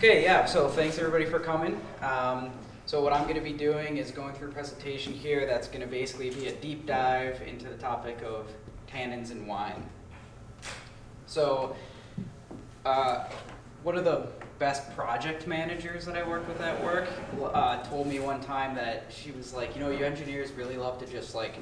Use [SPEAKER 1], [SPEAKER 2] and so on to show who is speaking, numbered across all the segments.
[SPEAKER 1] Okay, yeah, so thanks everybody for coming. So what I'm going to be doing is going through a presentation here that's going to basically be a deep dive into the topic of tannins in wine. So one of the best project managers that I work with at work told me one time that she was like, you engineers really love to just like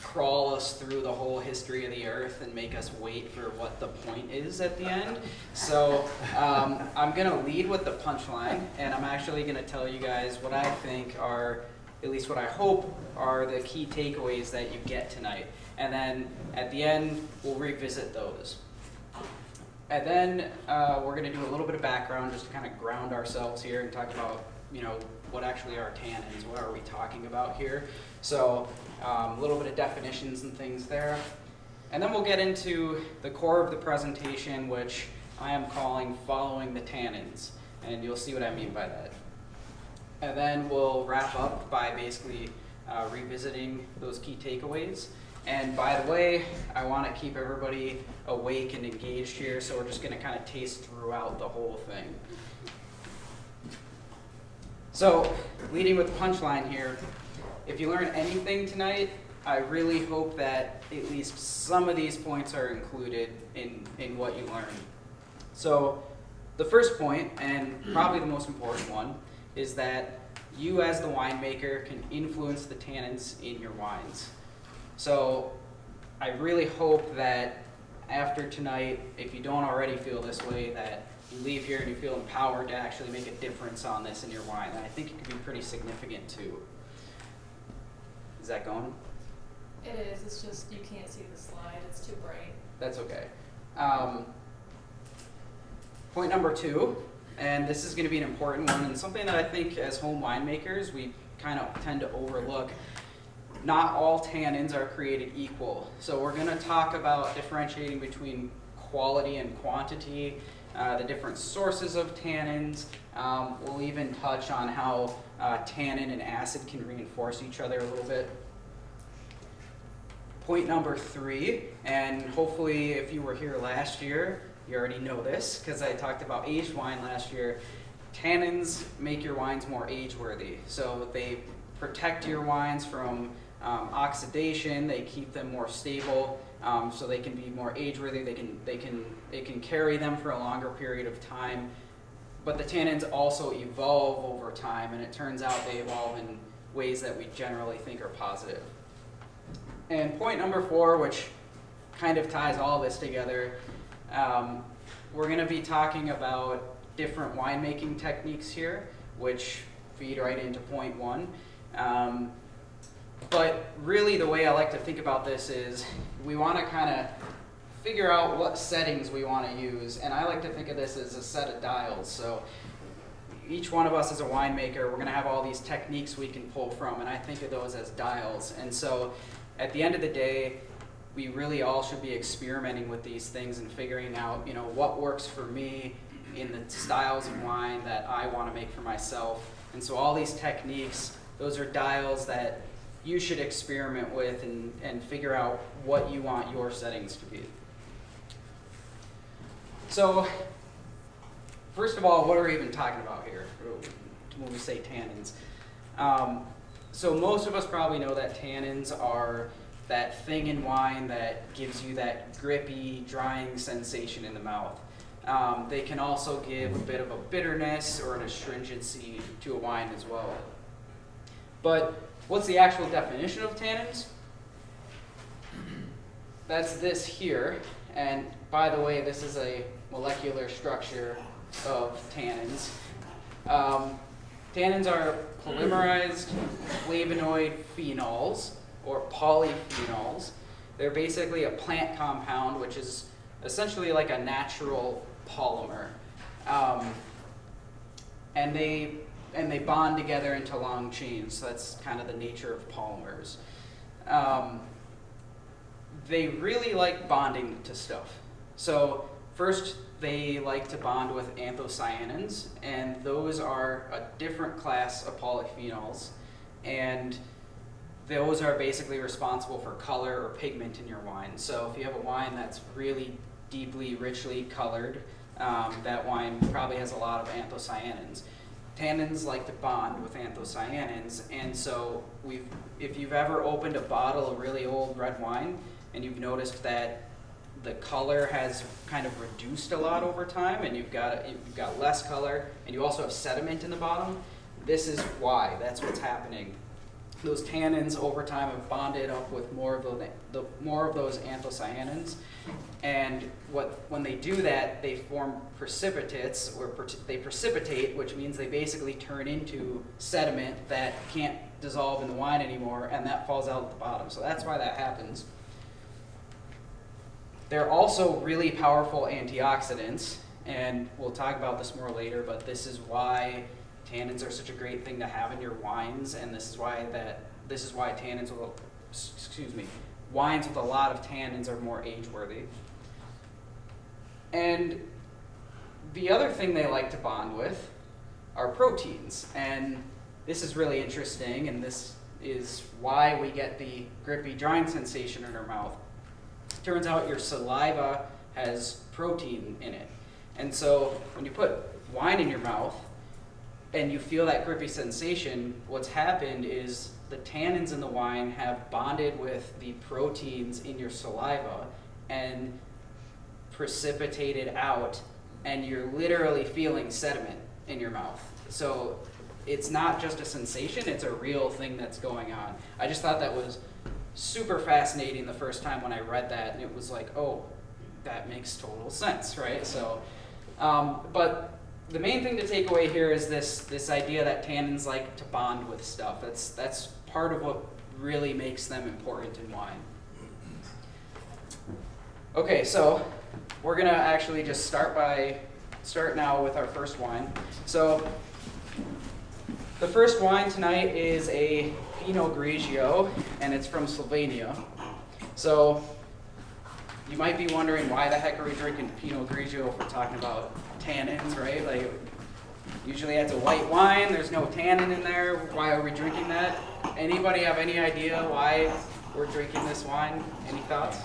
[SPEAKER 1] crawl us through the whole history of the earth and make us wait for what the point is at the end. So I'm going to lead with the punchline, and I'm actually going to tell you guys what I think are, at least what I hope are the key takeaways that you get tonight. And then at the end, we'll revisit those. And then we're going to do a little bit of background just to kind of ground ourselves here and talk about, what actually are tannins, what are we talking about here. So a little bit of definitions and things there. And then we'll get into the core of the presentation, which I am calling Following the Tannins. And you'll see what I mean by that. And then we'll wrap up by basically revisiting those key takeaways. And by the way, I want to keep everybody awake and engaged here, so we're just going to kind of taste throughout the whole thing. So, leading with the punchline here, if you learn anything tonight, I really hope that at least some of these points are included in what you learn. So, the first point, and probably the most important one, is that you as the winemaker can influence the tannins in your wines. So I really hope that after tonight, if you don't already feel this way, that you leave here and you feel empowered to actually make a difference on this in your wine. And I think it could be pretty significant too. Is that going?
[SPEAKER 2] It is. It's just you can't see the slide. It's too bright.
[SPEAKER 1] That's okay. Point number 2, and this is going to be an important one, and something that I think as home winemakers we kind of tend to overlook. Not all tannins are created equal. So we're going to talk about differentiating between quality and quantity, the different sources of tannins. We'll even touch on how tannin and acid can reinforce each other a little bit. Point number 3, and hopefully if you were here last year, you already know this because I talked about aged wine last year. Tannins make your wines more age-worthy. So they protect your wines from oxidation. They keep them more stable, so they can be more age-worthy. It can carry them for a longer period of time. But the tannins also evolve over time, and it turns out they evolve in ways that we generally think are positive. And point number 4, which kind of ties all this together, we're going to be talking about different winemaking techniques here, which feed right into point 1. But really the way I like to think about this is we want to kind of figure out what settings we want to use, and I like to think of this as a set of dials. So each one of us as a winemaker, we're going to have all these techniques we can pull from, and I think of those as dials. And so at the end of the day, we really all should be experimenting with these things and figuring out, what works for me in the styles of wine that I want to make for myself. And so all these techniques, those are dials that you should experiment with and figure out what you want your settings to be. So, first of all, what are we even talking about here when we say tannins? So most of us probably know that tannins are that thing in wine that gives you that grippy, drying sensation in the mouth. They can also give a bit of a bitterness or an astringency to a wine as well. But what's the actual definition of tannins? That's this here. And by the way, this is a molecular structure of tannins. Tannins are polymerized flavonoid phenols, or polyphenols. They're basically a plant compound, which is essentially like a natural polymer. And they bond together into long chains, so that's kind of the nature of polymers. They really like bonding to stuff. So first, they like to bond with anthocyanins, and those are a different class of polyphenols, and those are basically responsible for color or pigment in your wine. So if you have a wine that's really deeply, richly colored, that wine probably has a lot of anthocyanins. Tannins like to bond with anthocyanins, and so if you've ever opened a bottle of really old red wine and you've noticed that the color has kind of reduced a lot over time, and you've got less color, and you also have sediment in the bottom, this is why. That's what's happening. Those tannins over time have bonded up with more of those anthocyanins, and when they do that, they form precipitates, or they precipitate, which means they basically turn into sediment that can't dissolve in the wine anymore, and that falls out at the bottom. So that's why that happens. They're also really powerful antioxidants, and we'll talk about this more later, but this is why tannins are such a great thing to have in your wines, and this is why wines with a lot of tannins are more age-worthy. And the other thing they like to bond with are proteins, and this is really interesting, and this is why we get the grippy drying sensation in our mouth. Turns out your saliva has protein in it, and so when you put wine in your mouth and you feel that grippy sensation, what's happened is the tannins in the wine have bonded with the proteins in your saliva and precipitated out, and you're literally feeling sediment in your mouth. So it's not just a sensation, it's a real thing that's going on. I just thought that was super fascinating the first time when I read that, and it was like, oh, that makes total sense, right? So, but the main thing to take away here is this idea that tannins like to bond with stuff. That's part of what really makes them important in wine. Okay, so we're gonna actually just start now with our first wine. So the first wine tonight is a Pinot Grigio, and it's from Slovenia. So you might be wondering, why the heck are we drinking Pinot Grigio if we're talking about tannins, right? Like, usually it's a white wine, there's no tannin in there. Why are we drinking that? Anybody have any idea why we're drinking this wine? Any thoughts?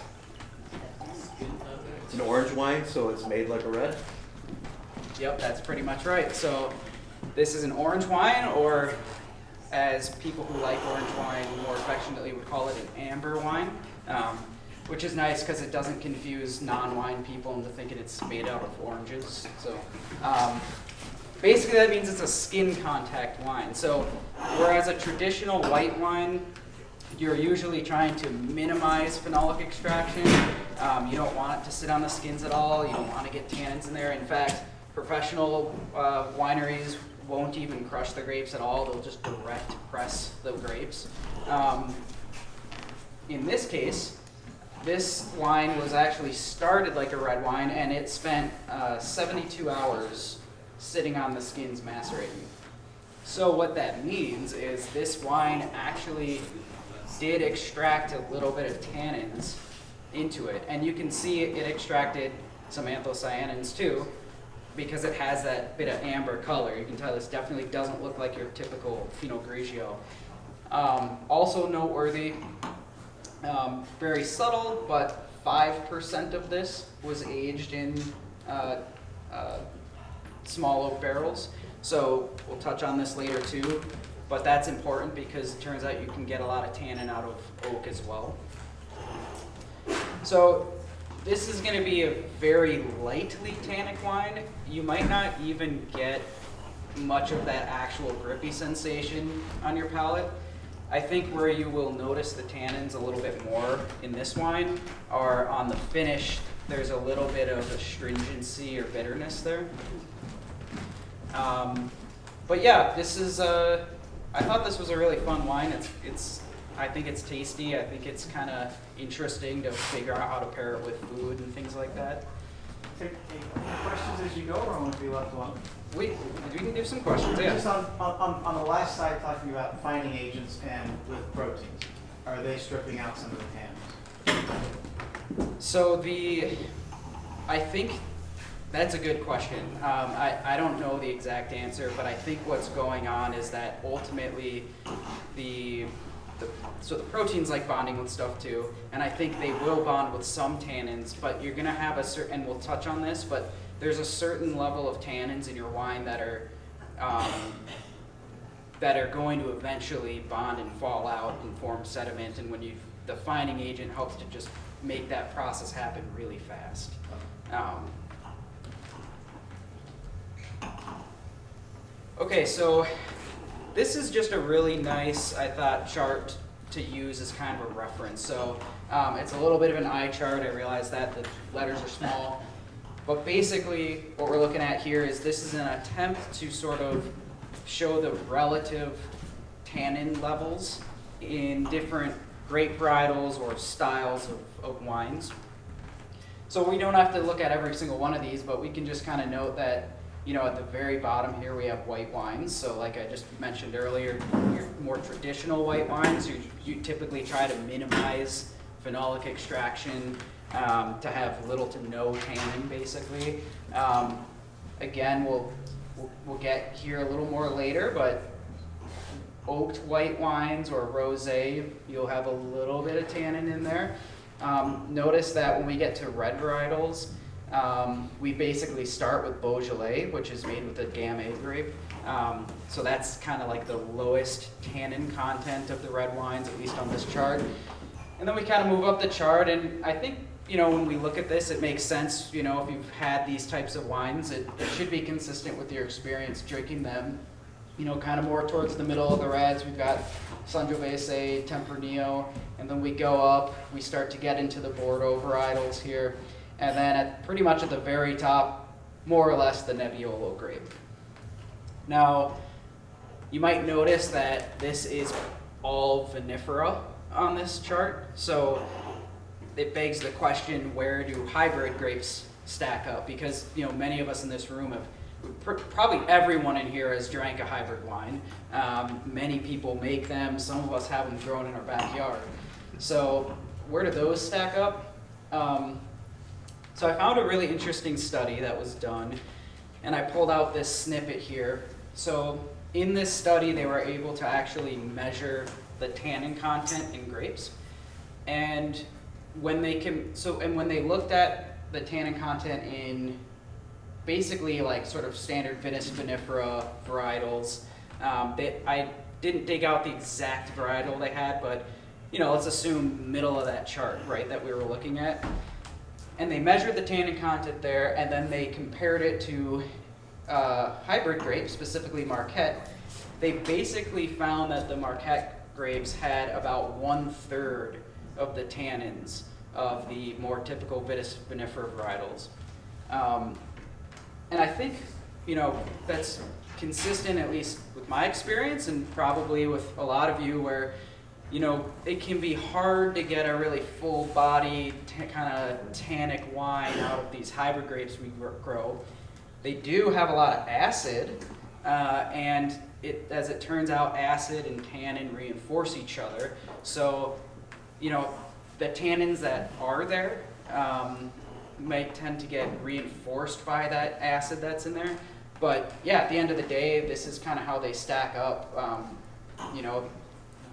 [SPEAKER 3] It's an orange wine, so it's made like a red.
[SPEAKER 1] Yep, that's pretty much right. So this is an orange wine, or as people who like orange wine more affectionately would call it, an amber wine, which is nice because it doesn't confuse non-wine people into thinking it's made out of oranges. So basically that means it's a skin contact wine. So whereas a traditional white wine, you're usually trying to minimize phenolic extraction. You don't want it to sit on the skins at all. You don't want to get tannins in there. In fact, professional wineries won't even crush the grapes at all. They'll just direct press the grapes. In this case, this wine was actually started like a red wine, and it spent 72 hours sitting on the skins macerating. So what that means is this wine actually did extract a little bit of tannins into it, and you can see it extracted some anthocyanins too, because it has that bit of amber color. You can tell this definitely doesn't look like your typical Pinot Grigio. Also noteworthy, very subtle, but 5% of this was aged in small oak barrels. So we'll touch on this later too, but that's important because it turns out you can get a lot of tannin out of oak as well. So this is going to be a very lightly tannic wine. You might not even get much of that actual grippy sensation on your palate. I think where you will notice the tannins a little bit more in this wine are on the finish. There's a little bit of astringency or bitterness there. But yeah, this is I thought this was a really fun wine. I think it's tasty. I think it's kind of interesting to figure out how to pair it with food and things like that.
[SPEAKER 4] Take any questions as you go, or want to be left alone?
[SPEAKER 1] We can do some questions, yeah.
[SPEAKER 4] Just on the last slide, talking about fining agents and with proteins, are they stripping out some of the tannins?
[SPEAKER 1] So I think that's a good question. I don't know the exact answer, but I think what's going on is that ultimately the so the proteins like bonding with stuff too, and I think they will bond with some tannins, but you're gonna have a certain, and we'll touch on this, but there's a certain level of tannins in your wine that are going to eventually bond and fall out and form sediment, and when the fining agent helps to just make that process happen really fast. Okay, so this is just a really nice, I thought, chart to use as kind of a reference. So it's a little bit of an eye chart. I realize that the letters are small. But basically, what we're looking at here is this is an attempt to sort of show the relative tannin levels in different grape varietals or styles of wines. So we don't have to look at every single one of these, but we can just kind of note that, you know, at the very bottom here we have white wines. So like I just mentioned earlier, your more traditional white wines, you typically try to minimize phenolic extraction to have little to no tannin, basically. Again, we'll get here a little more later, but oaked white wines or rosé, you'll have a little bit of tannin in there. Notice that when we get to red varietals, we basically start with Beaujolais, which is made with a Gamay grape. So that's kind of like the lowest tannin content of the red wines, at least on this chart. And then we kind of move up the chart, and I think, you know, when we look at this, it makes sense, you know, if you've had these types of wines, it should be consistent with your experience drinking them. You know, kind of more towards the middle of the reds, we've got Sangiovese, Tempranillo, and then we go up, we start to get into the Bordeaux varietals here, and then pretty much at the very top, more or less the Nebbiolo grape. Now, you might notice that this is all vinifera on this chart, so it begs the question, where do hybrid grapes stack up? Because, you know, many of us in this room have, probably everyone in here has drank a hybrid wine. Many people make them. Some of us have them grown in our backyard. So where do those stack up? So I found a really interesting study that was done, and I pulled out this snippet here. So in this study, they were able to actually measure the tannin content in grapes. And when they when they looked at the tannin content in basically like sort of standard vinous vinifera varietals, I didn't dig out the exact varietal they had, but you know, let's assume middle of that chart, right, that we were looking at. And they measured the tannin content there, and then they compared it to hybrid grapes, specifically Marquette. They basically found that the Marquette grapes had about 1/3 of the tannins of the more typical vinous vinifera varietals. And I think, you know, that's consistent, at least with my experience, and probably with a lot of you, where, you know, it can be hard to get a really full body kind of tannic wine out of these hybrid grapes we grow. They do have a lot of acid, and as it turns out, acid and tannin reinforce each other. So, you know, the tannins that are there might tend to get reinforced by that acid that's in there. But yeah, at the end of the day, this is kind of how they stack up, you know,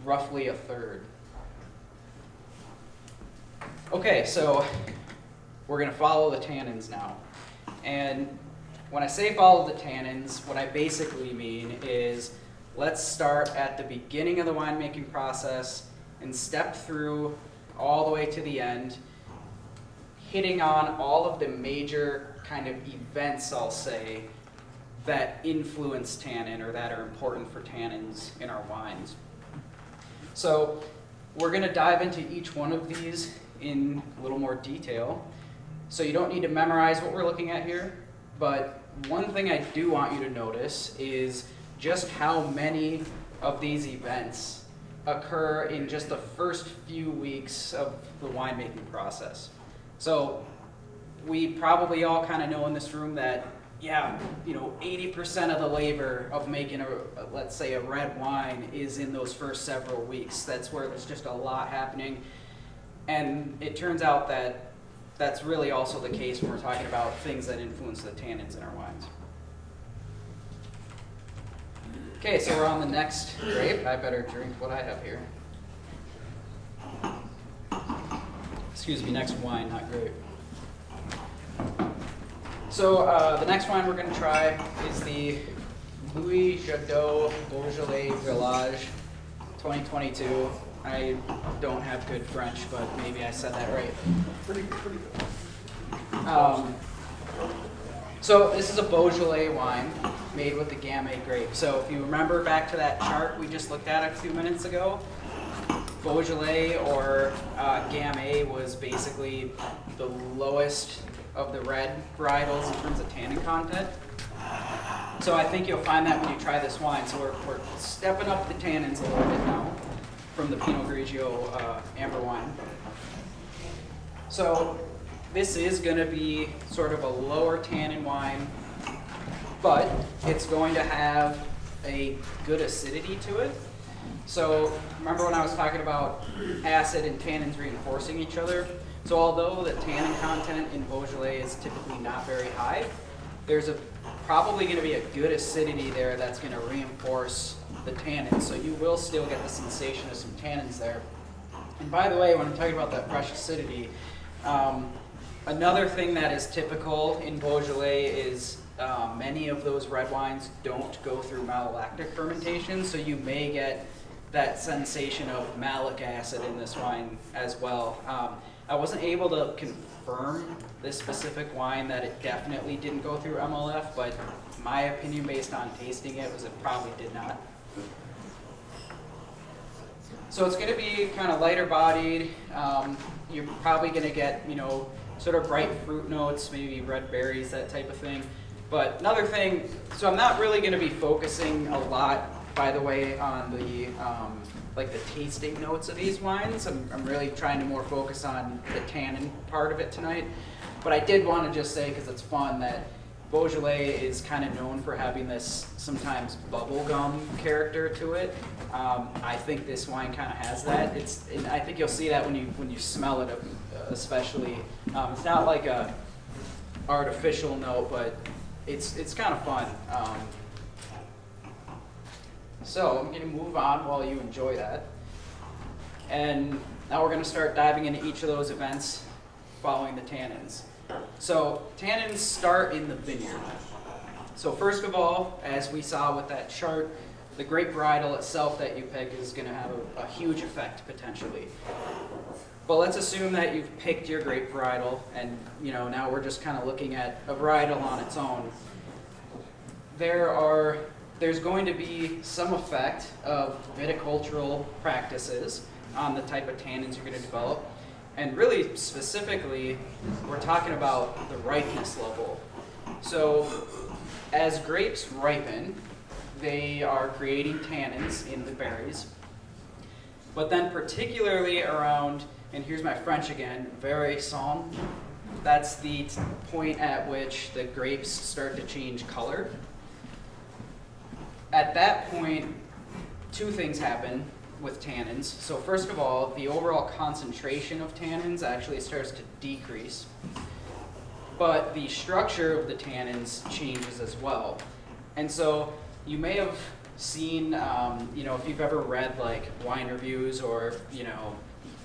[SPEAKER 1] roughly 1/3. Okay, so we're gonna follow the tannins now. And when I say follow the tannins, what I basically mean is let's start at the beginning of the winemaking process and step through all the way to the end, hitting on all of the major kind of events, I'll say, that influence tannin or that are important for tannins in our wines. So we're going to dive into each one of these in a little more detail. So you don't need to memorize what we're looking at here, but one thing I do want you to notice is just how many of these events occur in just the first few weeks of the winemaking process. So we probably all kind of know in this room that, yeah, you know, 80% of the labor of making let's say a red wine is in those first several weeks. That's where there's just a lot happening. And it turns out that that's really also the case when we're talking about things that influence the tannins in our wines. Okay, so we're on the next grape. I better drink what I have here. excuse me, next wine, not grape. So the next wine we're going to try is the Jadot Beaujolais-Villages 2022. I don't have good French, but maybe I said that right.
[SPEAKER 3] Pretty good.
[SPEAKER 1] So this is a Beaujolais wine made with the Gamay grape. So if you remember back to that chart we just looked at a few minutes ago, Beaujolais or Gamay was basically the lowest of the red varietals in terms of tannin content. So I think you'll find that when you try this wine. So we're stepping up the tannins a little bit now from the Pinot Grigio amber wine. So this is going to be sort of a lower tannin wine, but it's going to have a good acidity to it. So remember when I was talking about acid and tannins reinforcing each other? So although the tannin content in Beaujolais is typically not very high, there's probably going to be a good acidity there that's going to reinforce the tannins. So you will still get the sensation of some tannins there. And by the way, when I'm talking about that fresh acidity, another thing that is typical in Beaujolais is many of those red wines don't go through malolactic fermentation, so you may get that sensation of malic acid in this wine as well. I wasn't able to confirm this specific wine that it definitely didn't go through MLF, but my opinion based on tasting it was it probably did not. So it's going to be kind of lighter bodied. You're probably going to get, sort of bright fruit notes, maybe red berries, that type of thing. But another thing, so I'm not really going to be focusing a lot, by the way, on the like the tasting notes of these wines. I'm really trying to more focus on the tannin part of it tonight. But I did want to just say, because it's fun, that Beaujolais is kind of known for having this sometimes bubblegum character to it. I think this wine kind of has that. And I think you'll see that when you smell it, especially. It's not like a artificial note, but it's kind of fun. So I'm going to move on while you enjoy that. And now we're going to start diving into each of those events following the tannins. So tannins start in the vineyard. So first of all, as we saw with that chart, the grape varietal itself that you pick is going to have a huge effect potentially. But let's assume that you've picked your grape varietal, and now we're just kind of looking at a varietal on its own. There's going to be some effect of viticultural practices on the type of tannins you're going to develop. And really specifically, we're talking about the ripeness level. So as grapes ripen, they are creating tannins in the berries. But then particularly around, and here's my French again, vieillissement, that's the point at which the grapes start to change color. At that point, two things happen with tannins. So first of all, the overall concentration of tannins actually starts to decrease. But the structure of the tannins changes as well. And so you may have seen, if you've ever read like wine reviews or,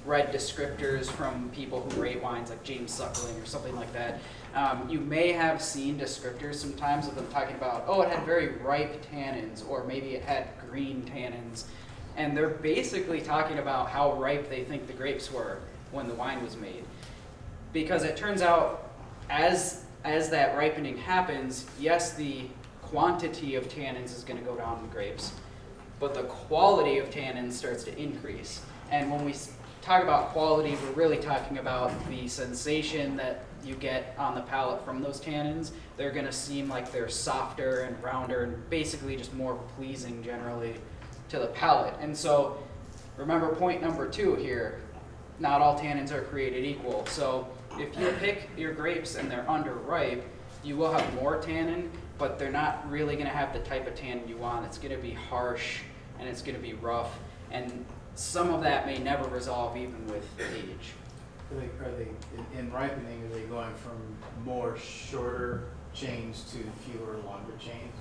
[SPEAKER 1] read descriptors from people who rate wines like James Suckling or something like that, you may have seen descriptors sometimes of them talking about, it had very ripe tannins, or maybe it had green tannins. And they're basically talking about how ripe they think the grapes were when the wine was made. Because it turns out, as that ripening happens, yes, the quantity of tannins is going to go down in the grapes, but the quality of tannins starts to increase. And when we talk about quality, we're really talking about the sensation that you get on the palate from those tannins. They're going to seem like they're softer and rounder and basically just more pleasing generally to the palate. And so remember point number 2 here, not all tannins are created equal. So if you pick your grapes and they're underripe, you will have more tannin, but they're not really going to have the type of tannin you want. It's going to be harsh and it's going to be rough, and some of that may never resolve even with age.
[SPEAKER 4] Are they in ripening, are they going from more shorter chains to fewer longer chains?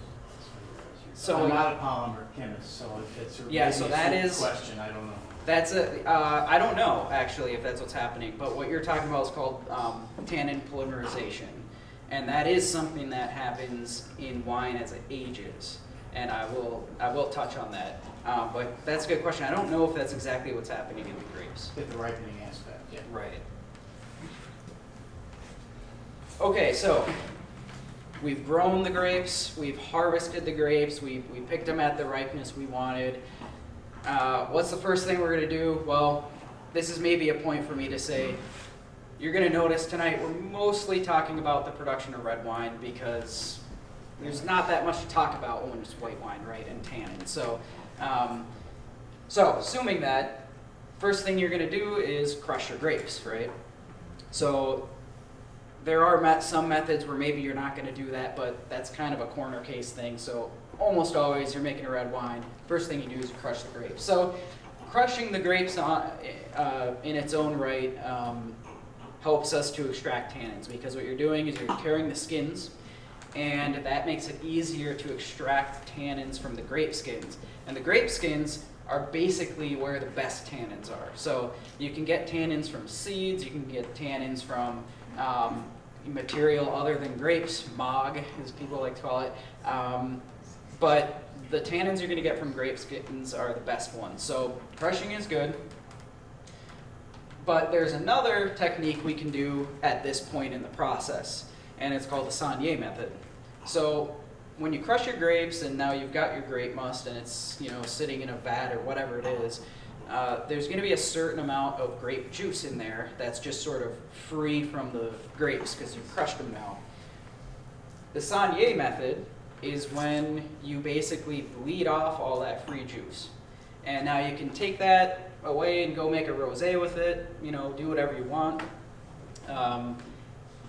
[SPEAKER 1] So
[SPEAKER 4] I'm not a polymer chemist, so it's a
[SPEAKER 1] Yeah,
[SPEAKER 4] maybe
[SPEAKER 1] so
[SPEAKER 4] a
[SPEAKER 1] that
[SPEAKER 4] stupid
[SPEAKER 1] is-
[SPEAKER 4] question, I don't know.
[SPEAKER 1] I don't know actually if that's what's happening, but what you're talking about is called tannin polymerization. And that is something that happens in wine as it ages. And I will touch on that. But that's a good question. I don't know if that's exactly what's happening in the grapes.
[SPEAKER 4] Get the ripening aspect, yeah.
[SPEAKER 1] Right. Okay, so we've grown the grapes, we've harvested the grapes, we picked them at the ripeness we wanted. What's the first thing we're gonna do? Well, this is maybe a point for me to say, you're gonna notice tonight we're mostly talking about the production of red wine because there's not that much to talk about when it's white wine, right, and tannin. So assuming that, first thing you're gonna do is crush your grapes, right? So there are some methods where maybe you're not gonna do that, but that's kind of a corner case thing. So almost always you're making a red wine, first thing you do is you crush the grapes. So crushing the grapes in its own right helps us to extract tannins, because what you're doing is you're tearing the skins, and that makes it easier to extract tannins from the grape skins. And the grape skins are basically where the best tannins are. So you can get tannins from seeds, you can get tannins from material other than grapes, mog, as people like to call it. But the tannins you're going to get from grape skins are the best ones. So crushing is good. But there's another technique we can do at this point in the process, and it's called the Saunier method. So when you crush your grapes and now you've got your grape must and it's sitting in a vat or whatever it is, there's going to be a certain amount of grape juice in there that's just sort of free from the grapes because you've crushed them now. The Saunier method is when you basically bleed off all that free juice. And now you can take that away and go make a rosé with it, do whatever you want.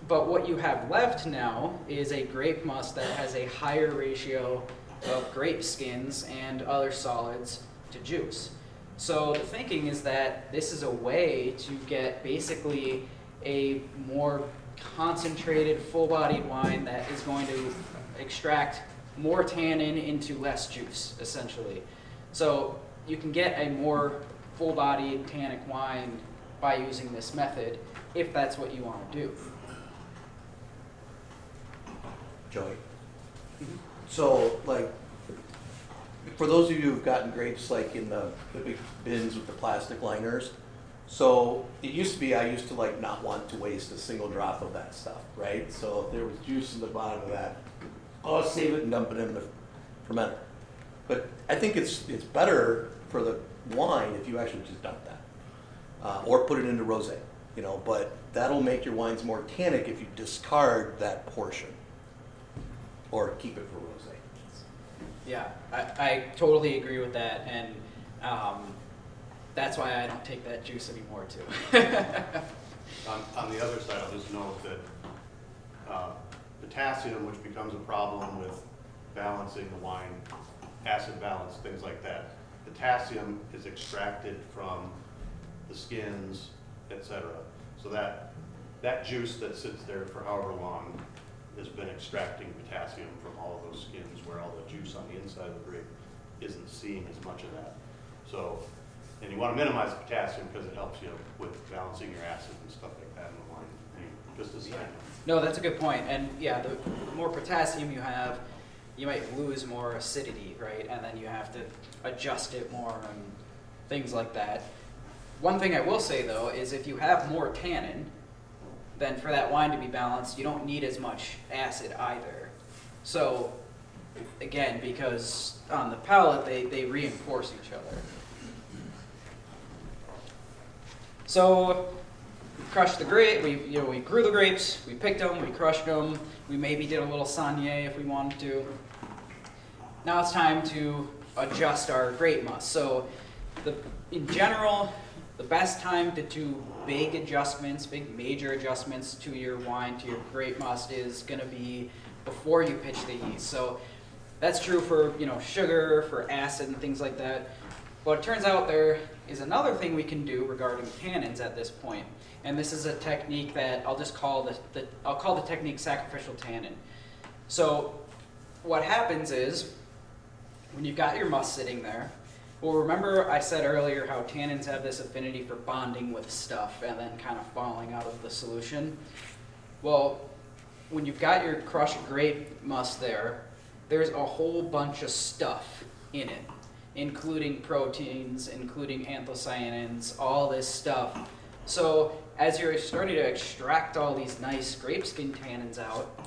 [SPEAKER 1] But what you have left now is a grape must that has a higher ratio of grape skins and other solids to juice. So the thinking is that this is a way to get basically a more concentrated, full-bodied wine that is going to extract more tannin into less juice, essentially. So you can get a more full-bodied tannic wine by using this method, if that's what you want to do.
[SPEAKER 3] Joey. So, like, for those of you who've gotten grapes like in the big bins with the plastic liners, so it used to be I used to like not want to waste a single drop of that stuff, right? So if there was juice in the bottom of that, I'll save it and dump it in the fermenter. But I think it's better for the wine if you actually just dump that, or put it into rosé, But that'll make your wines more tannic if you discard that portion, or keep it for rosé.
[SPEAKER 1] Yeah, I totally agree with that, and that's why I don't take that juice anymore too.
[SPEAKER 5] On the other side, I'll just note that potassium, which becomes a problem with balancing the wine, acid balance, things like that. Potassium is extracted from the skins, etc. So that juice that sits there for however long has been extracting potassium from all of those skins, where all the juice on the inside of the grape isn't seeing as much of that. So, and you want to minimize potassium because it helps you with balancing your acid and stuff like that in the wine. Just as
[SPEAKER 1] No, that's a good point. And yeah, the more potassium you have, you might lose more acidity, right? And then you have to adjust it more and things like that. One thing I will say though is if you have more tannin, then for that wine to be balanced, you don't need as much acid either. So again, because on the palate they reinforce each other. So we crushed the grape, we grew the grapes, we picked them, we crushed them, we maybe did a little Saunier if we wanted to. Now it's time to adjust our grape must. So in general, the best time to do big major adjustments to your wine, to your grape must is going to be before you pitch the yeast. So that's true for sugar, for acid and things like that. But it turns out there is another thing we can do regarding tannins at this point. And this is a technique that I'll just call I'll call the technique sacrificial tannin. So what happens is when you've got your must sitting there, well, remember I said earlier how tannins have this affinity for bonding with stuff and then kind of falling out of the solution. Well, when you've got your crushed grape must there, there's a whole bunch of stuff in it, including proteins, including anthocyanins, all this stuff. So as you're starting to extract all these nice grape skin tannins out,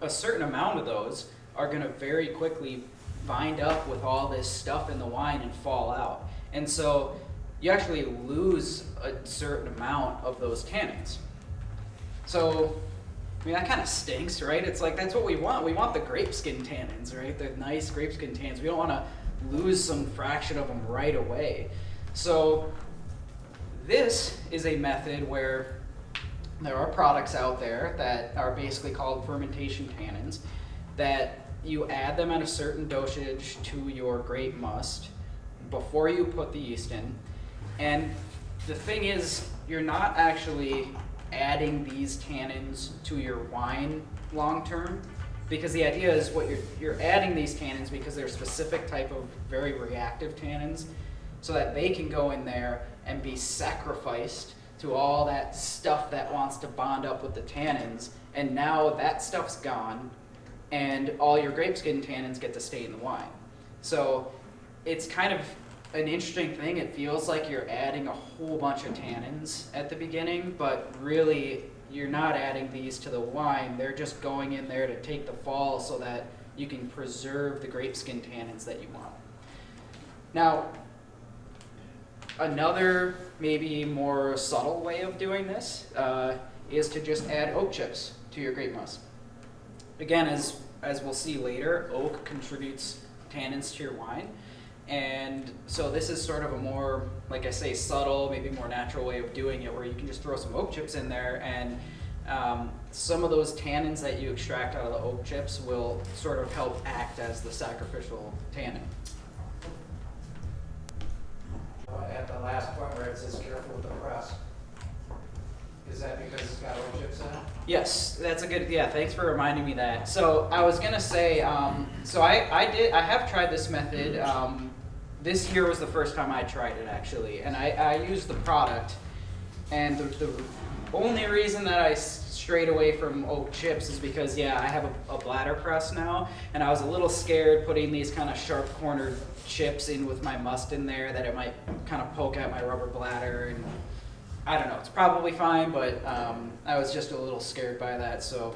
[SPEAKER 1] a certain amount of those are going to very quickly bind up with all this stuff in the wine and fall out. And so you actually lose a certain amount of those tannins. So, I mean, that kind of stinks, right? It's like, that's what we want. We want the grape skin tannins, right? The nice grape skin tannins. We don't want to lose some fraction of them right away. So this is a method where there are products out there that are basically called fermentation tannins that you add them at a certain dosage to your grape must before you put the yeast in. And the thing is, you're not actually adding these tannins to your wine long term, because the idea is what you're adding these tannins because they're a specific type of very reactive tannins, so that they can go in there and be sacrificed to all that stuff that wants to bond up with the tannins, and now that stuff's gone and all your grape skin tannins get to stay in the wine. So it's kind of an interesting thing. It feels like you're adding a whole bunch of tannins at the beginning, but really you're not adding these to the wine. They're just going in there to take the fall so that you can preserve the grape skin tannins that you want. Now, another maybe more subtle way of doing this is to just add oak chips to your grape must. Again, as we'll see later, oak contributes tannins to your wine. And so this is sort of a more, like I say, subtle, maybe more natural way of doing it, where you can just throw some oak chips in there, and some of those tannins that you extract out of the oak chips will sort of help act as the sacrificial tannin.
[SPEAKER 6] At the last point where it says careful with the press, is that because it's got oak chips in it?
[SPEAKER 1] Yes, that's a good, yeah, thanks for reminding me that. So I was gonna say, so I have tried this method. This year was the first time I tried it, actually, and I used the product, and the only reason that I strayed away from oak chips is because, yeah, I have a bladder press now, and I was a little scared putting these kind of sharp cornered chips in with my must in there, that it might kind of poke at my rubber bladder, and I don't know, it's probably fine, but I was just a little scared by that, so.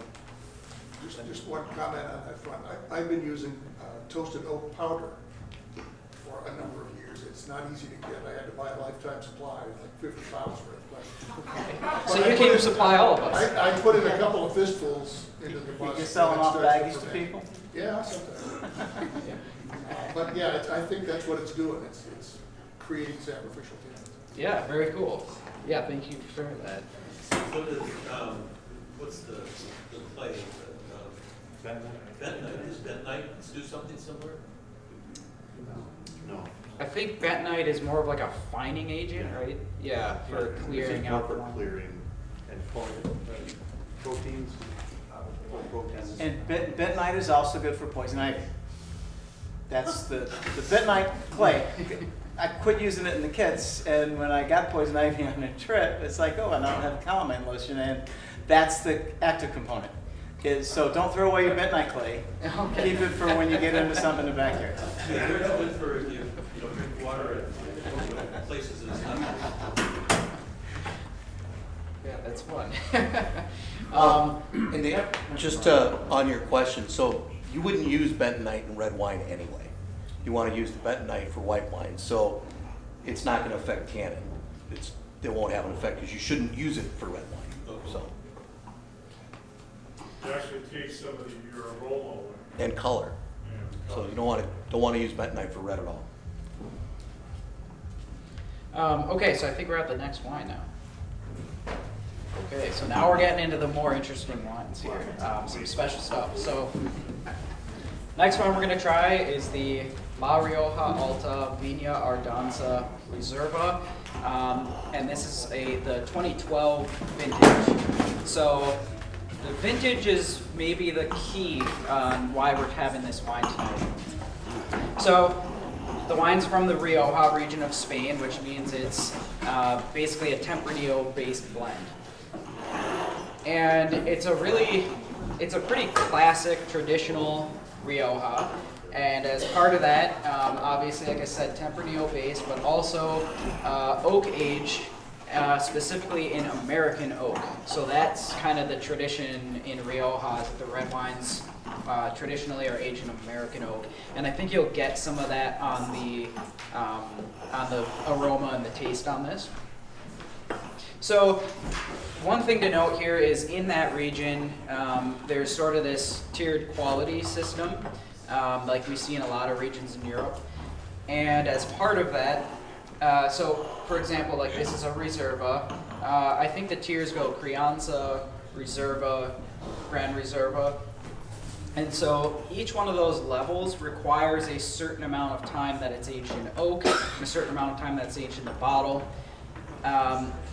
[SPEAKER 7] Just one comment on that front. I've been using toasted oak powder for a number of years. It's not easy to get. I had to buy a lifetime supply, like 50 pounds worth.
[SPEAKER 1] So you can supply all of us.
[SPEAKER 7] I put in a couple of fistfuls into the bus.
[SPEAKER 4] You're selling off baggies to people?
[SPEAKER 7] Yeah, sometimes. But yeah, I think that's what it's doing. It's creating sacrificial tannins.
[SPEAKER 1] Yeah, very cool. Yeah, thank you for sharing that.
[SPEAKER 8] So does, what's the play? Bentonite, does bentonite do something similar?
[SPEAKER 5] No.
[SPEAKER 1] I think bentonite is more of like a fining agent, right? Yeah, for clearing out the
[SPEAKER 5] for
[SPEAKER 1] wine.
[SPEAKER 5] clearing and proteins. Proteins.
[SPEAKER 4] And bentonite is also good for poison ivy. That's the bentonite clay. I quit using it in the kits, and when I got poison ivy on a trip, it's like, oh, and I don't have calamine lotion, and that's the active component. So don't throw away your bentonite clay.
[SPEAKER 1] Okay.
[SPEAKER 4] Keep it for when you get into something in the backyard.
[SPEAKER 8] Yeah, they're good for if you drink water at places that it's not.
[SPEAKER 1] Yeah, that's fun.
[SPEAKER 3] And just on your question, so you wouldn't use bentonite in red wine anyway. You want to use the bentonite for white wine, so it's not going to affect tannin. It won't have an effect because you shouldn't use it for red wine. So.
[SPEAKER 9] It actually takes some of your aroma away.
[SPEAKER 3] And color.
[SPEAKER 9] Yeah.
[SPEAKER 3] So you don't want to use bentonite for red at all.
[SPEAKER 1] Okay, so I think we're at the next wine now. Okay, so now we're getting into the more interesting wines here, some special stuff. So next one we're going to try is the La Rioja, Alta, Viña, Ardanza, Reserva, and this is the 2012 vintage. So the vintage is maybe the key on why we're having this wine tonight. So the wine's from the Rioja region of Spain, which means it's basically a Tempranillo-based blend. And it's a pretty classic, traditional Rioja. And as part of that, obviously, like I said, Tempranillo-based, but also oak age, specifically in American oak. So that's kind of the tradition in Rioja, that the red wines traditionally are aged in American oak. And I think you'll get some of that on the aroma and the taste on this. So one thing to note here is in that region, there's sort of this tiered quality system, like we see in a lot of regions in Europe. And as part of that, so for example, like this is a Reserva. I think the tiers go Crianza, Reserva, Gran Reserva. And so each one of those levels requires a certain amount of time that it's aged in oak, and a certain amount of time that's aged in the bottle.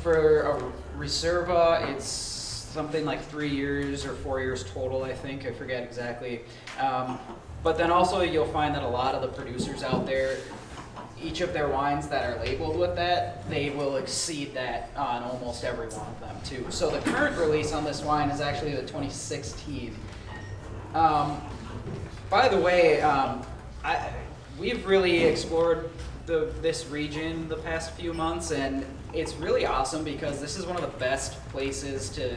[SPEAKER 1] For a Reserva, it's something like 3 years or 4 years total, I think. I forget exactly. But then also you'll find that a lot of the producers out there, each of their wines that are labeled with that, they will exceed that on almost every one of them too. So the current release on this wine is actually the 2016. By the way, we've really explored this region the past few months, and it's really awesome because this is one of the best places to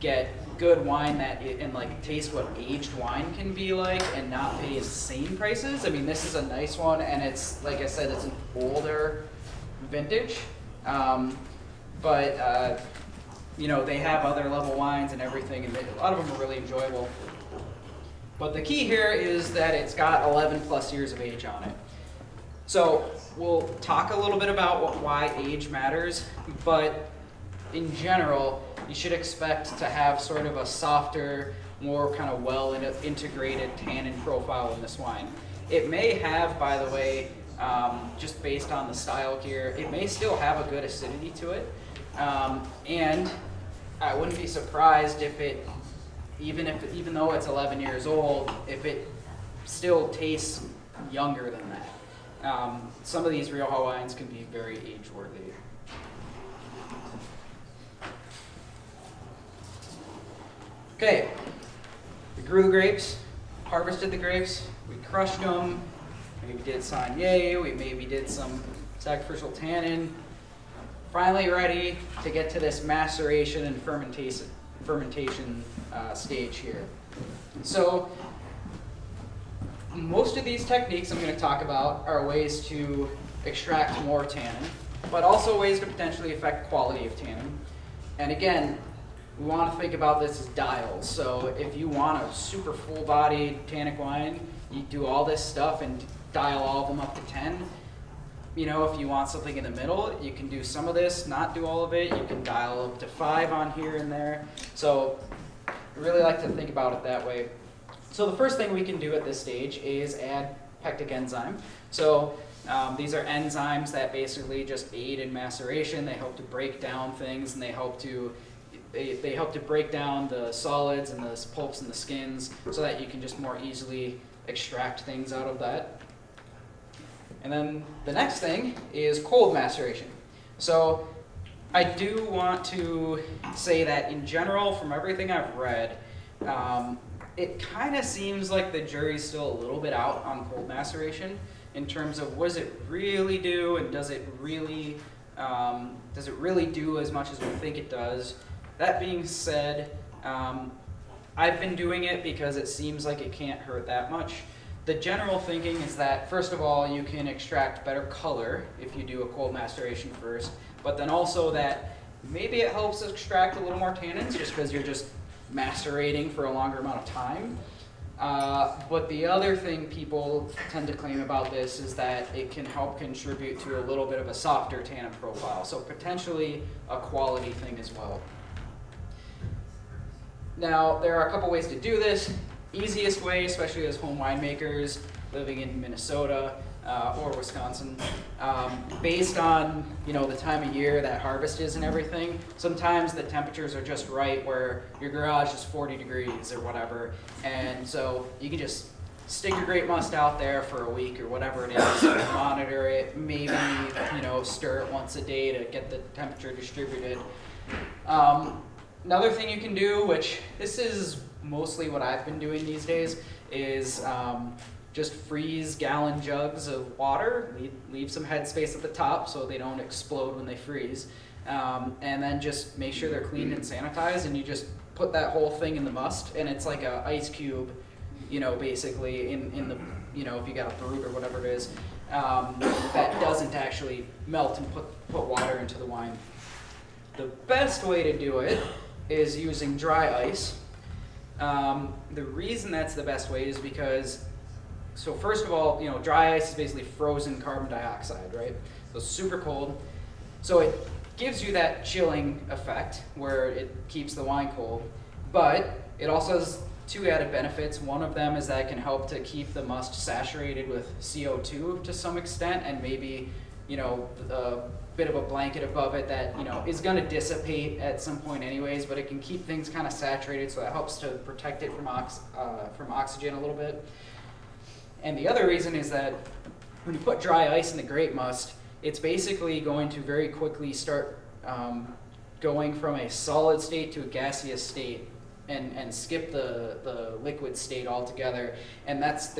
[SPEAKER 1] get good wine and like taste what aged wine can be like and not pay insane prices. I mean, this is a nice one, and it's, like I said, it's an older vintage, but you know, they have other level wines and everything, and a lot of them are really enjoyable. But the key here is that it's got 11 plus years of age on it. So we'll talk a little bit about why age matters, but in general, you should expect to have sort of a softer, more kind of well-integrated tannin profile in this wine. It may have, by the way, just based on the style here, it may still have a good acidity to it. And I wouldn't be surprised if it, even though it's 11 years old, if it still tastes younger than that. Some of these Rioja wines can be very age-worthy. Okay, we grew the grapes, harvested the grapes, we crushed them, maybe did Saignée, we maybe did some sacrificial tannin. Finally ready to get to this maceration and fermentation stage here. So most of these techniques I'm going to talk about are ways to extract more tannin, but also ways to potentially affect quality of tannin. And again, we want to think about this as dials. So if you want a super full-bodied tannic wine, you do all this stuff and dial all of them up to 10. You know, if you want something in the middle, you can do some of this, not do all of it. You can dial up to 5 on here and there. So I really like to think about it that way. So the first thing we can do at this stage is add pectic enzyme. So these are enzymes that basically just aid in maceration. They help to break down things, and they help to break down the solids and the pulps and the skins so that you can just more easily extract things out of that. And then the next thing is cold maceration. So I do want to say that in general, from everything I've read, it kind of seems like the jury's still a little bit out on cold maceration in terms of what does it really do, and does it really do as much as we think it does. That being said, I've been doing it because it seems like it can't hurt that much. The general thinking is that, first of all, you can extract better color if you do a cold maceration first, but then also that maybe it helps extract a little more tannins just because you're just macerating for a longer amount of time. But the other thing people tend to claim about this is that it can help contribute to a little bit of a softer tannin profile, so potentially a quality thing as well. Now, there are a couple ways to do this. Easiest way, especially as home winemakers living in Minnesota or Wisconsin, based on the time of year that harvest is and everything, sometimes the temperatures are just right where your garage is 40 degrees or whatever, and so you can just stick your grape must out there for a week or whatever it is, monitor it, maybe, you know, stir it once a day to get the temperature distributed. Another thing you can do, which this is mostly what I've been doing these days, is just freeze gallon jugs of water, leave some headspace at the top so they don't explode when they freeze, and then just make sure they're cleaned and sanitized, and you just put that whole thing in the must, and it's like a ice cube, you know, basically in the, you know, if you got a brut or whatever it is, that doesn't actually melt and put water into the wine. The best way to do it is using dry ice. The reason that's the best way is because, so first of all, you know, dry ice is basically frozen carbon dioxide, right? So it's super cold. So it gives you that chilling effect where it keeps the wine cold, but it also has two added benefits. One of them is that it can help to keep the must saturated with CO2 to some extent, and maybe, you know, a bit of a blanket above it that, you know, is going to dissipate at some point anyways, but it can keep things kind of saturated, so that helps to protect it from oxygen a little bit. And the other reason is that when you put dry ice in the grape must, it's basically going to very quickly start going from a solid state to a gaseous state, and skip the liquid state altogether. And that's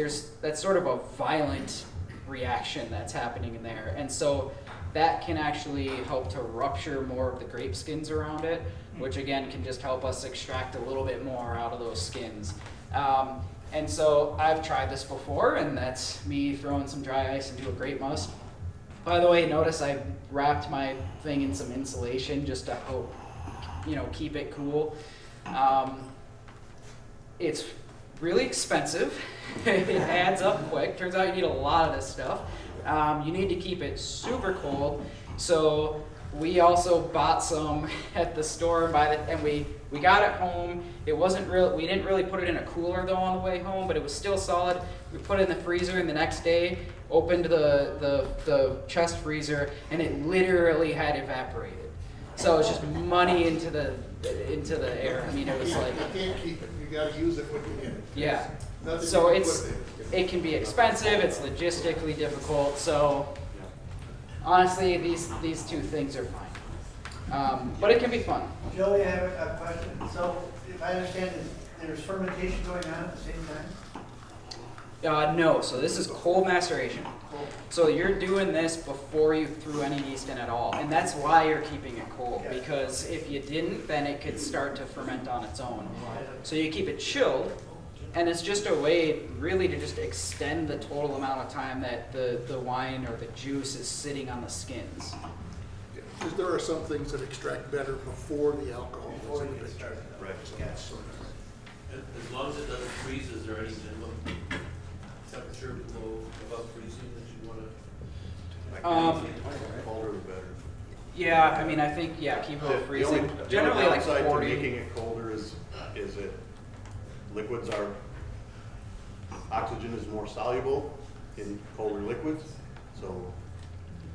[SPEAKER 1] sort of a violent reaction that's happening in there. And so that can actually help to rupture more of the grape skins around it, which again can just help us extract a little bit more out of those skins. And so I've tried this before, and that's me throwing some dry ice into a grape must. By the way, notice I wrapped my thing in some insulation just to help, you know, keep it cool. It's really expensive. It adds up quick. Turns out you need a lot of this stuff. You need to keep it super cold. So we also bought some at the store and we got it home. It wasn't real. We didn't really put it in a cooler though on the way home, but it was still solid. We put it in the freezer, and the next day opened the chest freezer, and it literally had evaporated. So it's just money into the air. I mean, it was like,
[SPEAKER 7] You can't keep it, you gotta use it when you get it.
[SPEAKER 1] yeah.
[SPEAKER 7] Nothing
[SPEAKER 1] So
[SPEAKER 7] you can put in.
[SPEAKER 1] it can be expensive. It's logistically difficult. So honestly, these two things are fine. But it can be fun.
[SPEAKER 10] Joey, I have a question. So, if I understand, there's fermentation going on at the same time?
[SPEAKER 1] No, so this is cold maceration.
[SPEAKER 10] Cool.
[SPEAKER 1] So you're doing this before you threw any yeast in at all. And that's why you're keeping it cold,
[SPEAKER 10] Yeah.
[SPEAKER 1] because if you didn't, then it could start to ferment on its own. So you keep it chilled, and it's just a way really to just extend the total amount of time that the wine or the juice is sitting on the skins.
[SPEAKER 7] Because there are some things that extract better before the alcohol
[SPEAKER 10] Before
[SPEAKER 7] is in
[SPEAKER 10] you
[SPEAKER 7] the
[SPEAKER 10] get
[SPEAKER 7] picture.
[SPEAKER 10] started.
[SPEAKER 5] Right.
[SPEAKER 10] Yes.
[SPEAKER 8] As long as it doesn't freeze, is there any minimum temperature below, above freezing that you want to?
[SPEAKER 5] Colder the better.
[SPEAKER 1] Yeah, I mean, I think, yeah, keep it freezing. Generally like
[SPEAKER 5] The only downside to
[SPEAKER 1] 40.
[SPEAKER 5] making it colder is that liquids are, oxygen is more soluble in colder liquids, so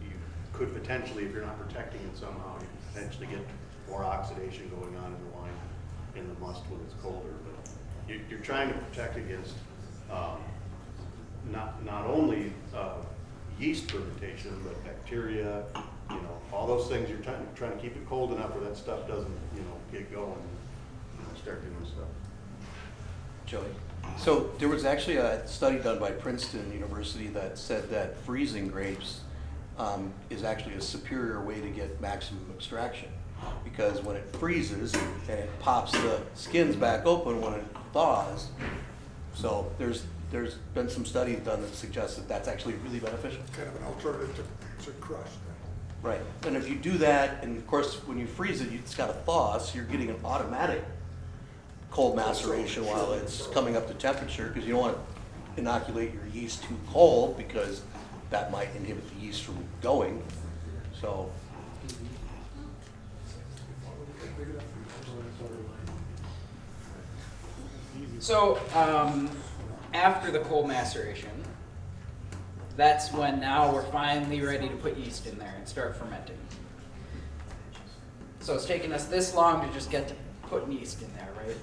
[SPEAKER 5] you could potentially, if you're not protecting it somehow, you could potentially get more oxidation going on in the wine, in the must when it's colder. But you're trying to protect against not only yeast fermentation, but bacteria, you know, all those things. You're trying to keep it cold enough where that stuff doesn't, you know, get going and start doing stuff.
[SPEAKER 3] Joey. So there was actually a study done by Princeton University that said that freezing grapes is actually a superior way to get maximum extraction, because when it freezes and it pops the skins back open when it thaws. So there's been some studies done that suggest that that's actually really beneficial.
[SPEAKER 7] Kind of an alternative to crush.
[SPEAKER 3] Right. And if you do that, and of course when you freeze it, it's got to thaw, so you're getting an automatic cold maceration while it's coming up to temperature, because you don't want to inoculate your yeast too cold, because that might inhibit the yeast from going. So
[SPEAKER 1] after the cold maceration, that's when now we're finally ready to put yeast in there and start fermenting. So it's taken us this long to just get to putting yeast in there, right?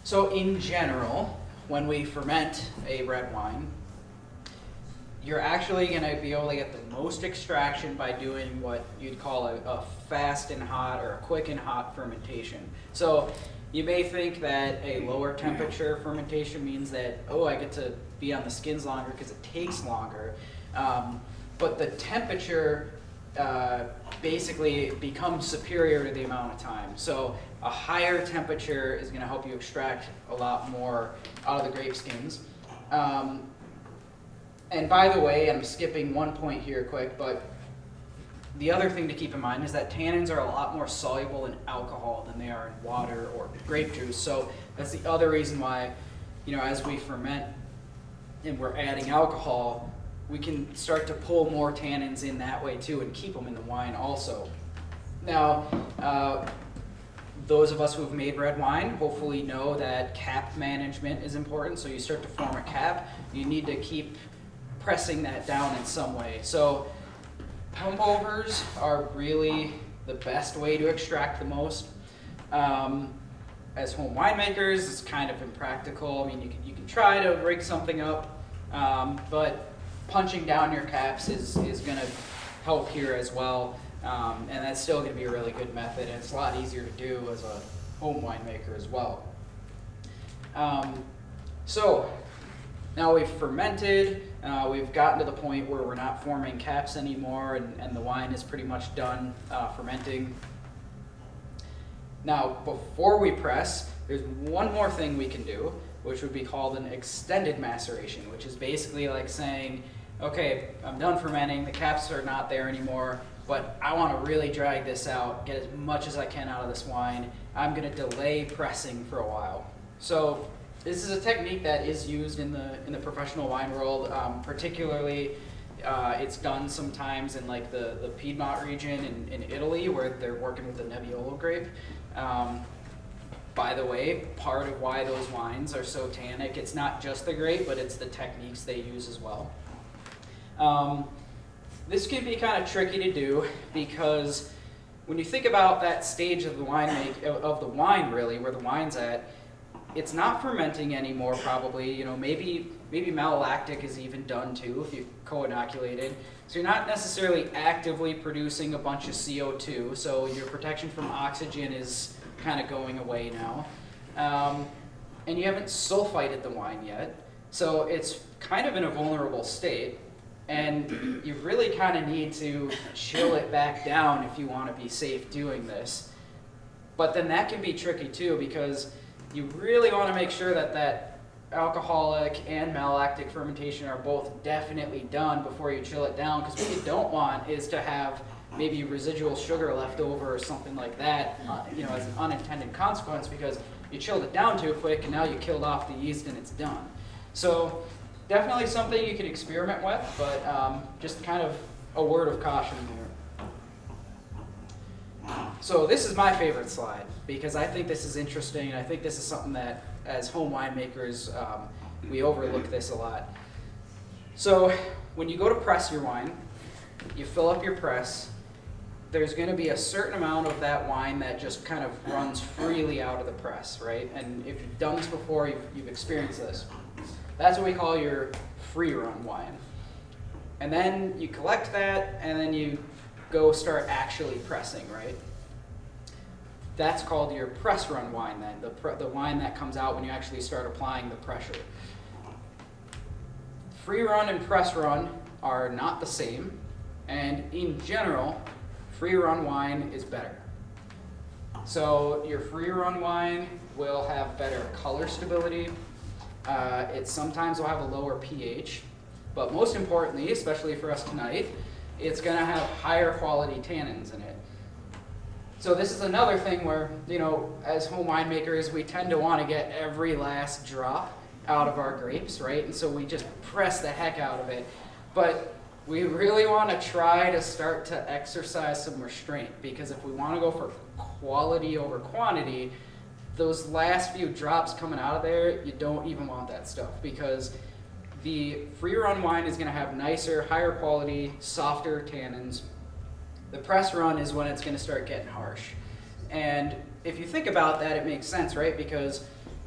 [SPEAKER 1] So in general, when we ferment a red wine, you're actually going to be able to get the most extraction by doing what you'd call a fast and hot or a quick and hot fermentation. So you may think that a lower temperature fermentation means that, oh, I get to be on the skins longer because it takes longer. But the temperature basically becomes superior to the amount of time. So a higher temperature is going to help you extract a lot more out of the grape skins. And by the way, I'm skipping one point here quick, but the other thing to keep in mind is that tannins are a lot more soluble in alcohol than they are in water or grape juice. So that's the other reason why, you know, as we ferment and we're adding alcohol, we can start to pull more tannins in that way too and keep them in the wine also. Now, those of us who've made red wine hopefully know that cap management is important. So you start to form a cap, you need to keep pressing that down in some way. So pump overs are really the best way to extract the most. As home winemakers, it's kind of impractical. I mean, you can try to rig something up, but punching down your caps is going to help here as well. And that's still going to be a really good method, and it's a lot easier to do as a home winemaker as well. So now we've fermented, we've gotten to the point where we're not forming caps anymore, and the wine is pretty much done fermenting. Now, before we press, there's one more thing we can do, which would be called an extended maceration, which is basically like saying, okay, I'm done fermenting, the caps are not there anymore, but I want to really drag this out, get as much as I can out of this wine. I'm going to delay pressing for a while. So this is a technique that is used in the professional wine world, particularly it's done sometimes in like the Piedmont region in Italy, where they're working with the Nebbiolo grape. By the way, part of why those wines are so tannic, it's not just the grape, but it's the techniques they use as well. This can be kind of tricky to do because when you think about that stage of the wine really, where the wine's at, it's not fermenting anymore probably. You know, maybe malolactic is even done too if you co-inoculated. So you're not necessarily actively producing a bunch of CO2, so your protection from oxygen is kind of going away now. And you haven't sulfited the wine yet, so it's kind of in a vulnerable state. And you really kind of need to chill it back down if you want to be safe doing this. But then that can be tricky too, because you really want to make sure that that alcoholic and malolactic fermentation are both definitely done before you chill it down, because what you don't want is to have maybe residual sugar left over or something like that, you know, as an unintended consequence, because you chilled it down too quick and now you killed off the yeast and it's done. So definitely something you can experiment with, but just kind of a word of caution here. So this is my favorite slide because I think this is interesting, and I think this is something that as home winemakers we overlook this a lot. So when you go to press your wine, you fill up your press, there's going to be a certain amount of that wine that just kind of runs freely out of the press, right? And if you've done this before, you've experienced this. That's what we call your free run wine. And then you collect that, and then you go start actually pressing, right? That's called your press run wine then, the wine that comes out when you actually start applying the pressure. Free run and press run are not the same, and in general, free run wine is better. So your free run wine will have better color stability. It sometimes will have a lower pH, but most importantly, especially for us tonight, it's going to have higher quality tannins in it. So this is another thing where, you know, as home winemakers, we tend to want to get every last drop out of our grapes, right? And so we just press the heck out of it. But we really want to try to start to exercise some restraint, because if we want to go for quality over quantity, those last few drops coming out of there, you don't even want that stuff, because the free run wine is going to have nicer, higher quality, softer tannins. The press run is when it's going to start getting harsh. And if you think about that, it makes sense, right? Because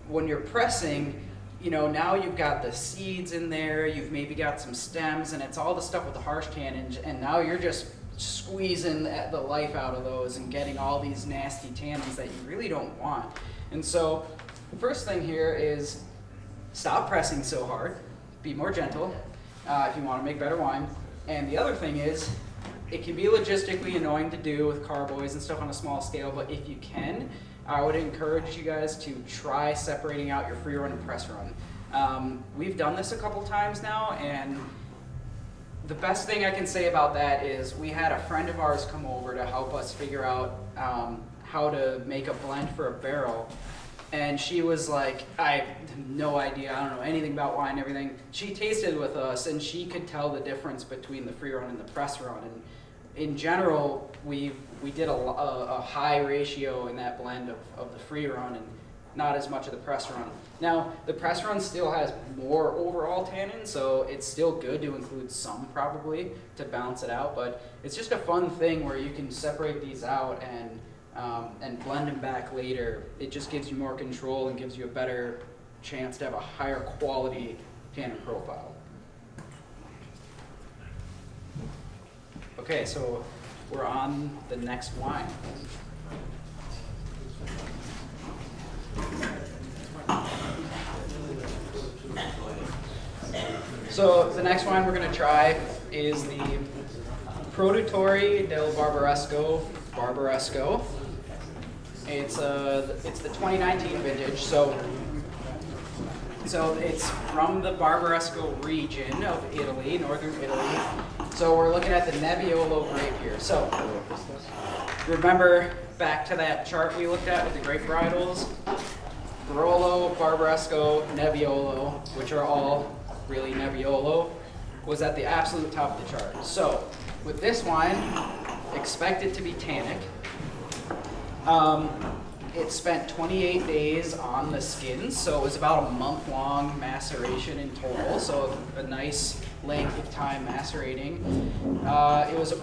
[SPEAKER 1] when you're pressing, you know, now you've got the seeds in there, you've maybe got some stems, and it's all the stuff with the harsh tannins, and now you're just squeezing the life out of those and getting all these nasty tannins that you really don't want. And so the first thing here is stop pressing so hard, be more gentle if you want to make better wine. And the other thing is, it can be logistically annoying to do with carboys and stuff on a small scale, but if you can, I would encourage you guys to try separating out your free run and press run. We've done this a couple times now, and the best thing I can say about that is we had a friend of ours come over to help us figure out how to make a blend for a barrel. And she was like, I have no idea, I don't know anything about wine and everything. She tasted with us and she could tell the difference between the free run and the press run. And in general, we did a high ratio in that blend of the free run and not as much of the press run. Now, the press run still has more overall tannin, so it's still good to include some probably to balance it out, but it's just a fun thing where you can separate these out and blend them back later. It just gives you more control and gives you a better chance to have a higher quality tannin profile. Okay, so we're on the next wine. So the next wine we're going to try is the Produttori del Barbaresco. It's the 2019 vintage, so it's from the Barbaresco region of Italy, northern Italy. So we're looking at the Nebbiolo grape here. So remember back to that chart we looked at with the grape varietals? Barolo, Barbaresco, Nebbiolo, which are all really Nebbiolo, was at the absolute top of the chart. So with this wine, expect it to be tannic. It spent 28 days on the skins, so it was about a month-long maceration in total, so a nice length of time macerating. It was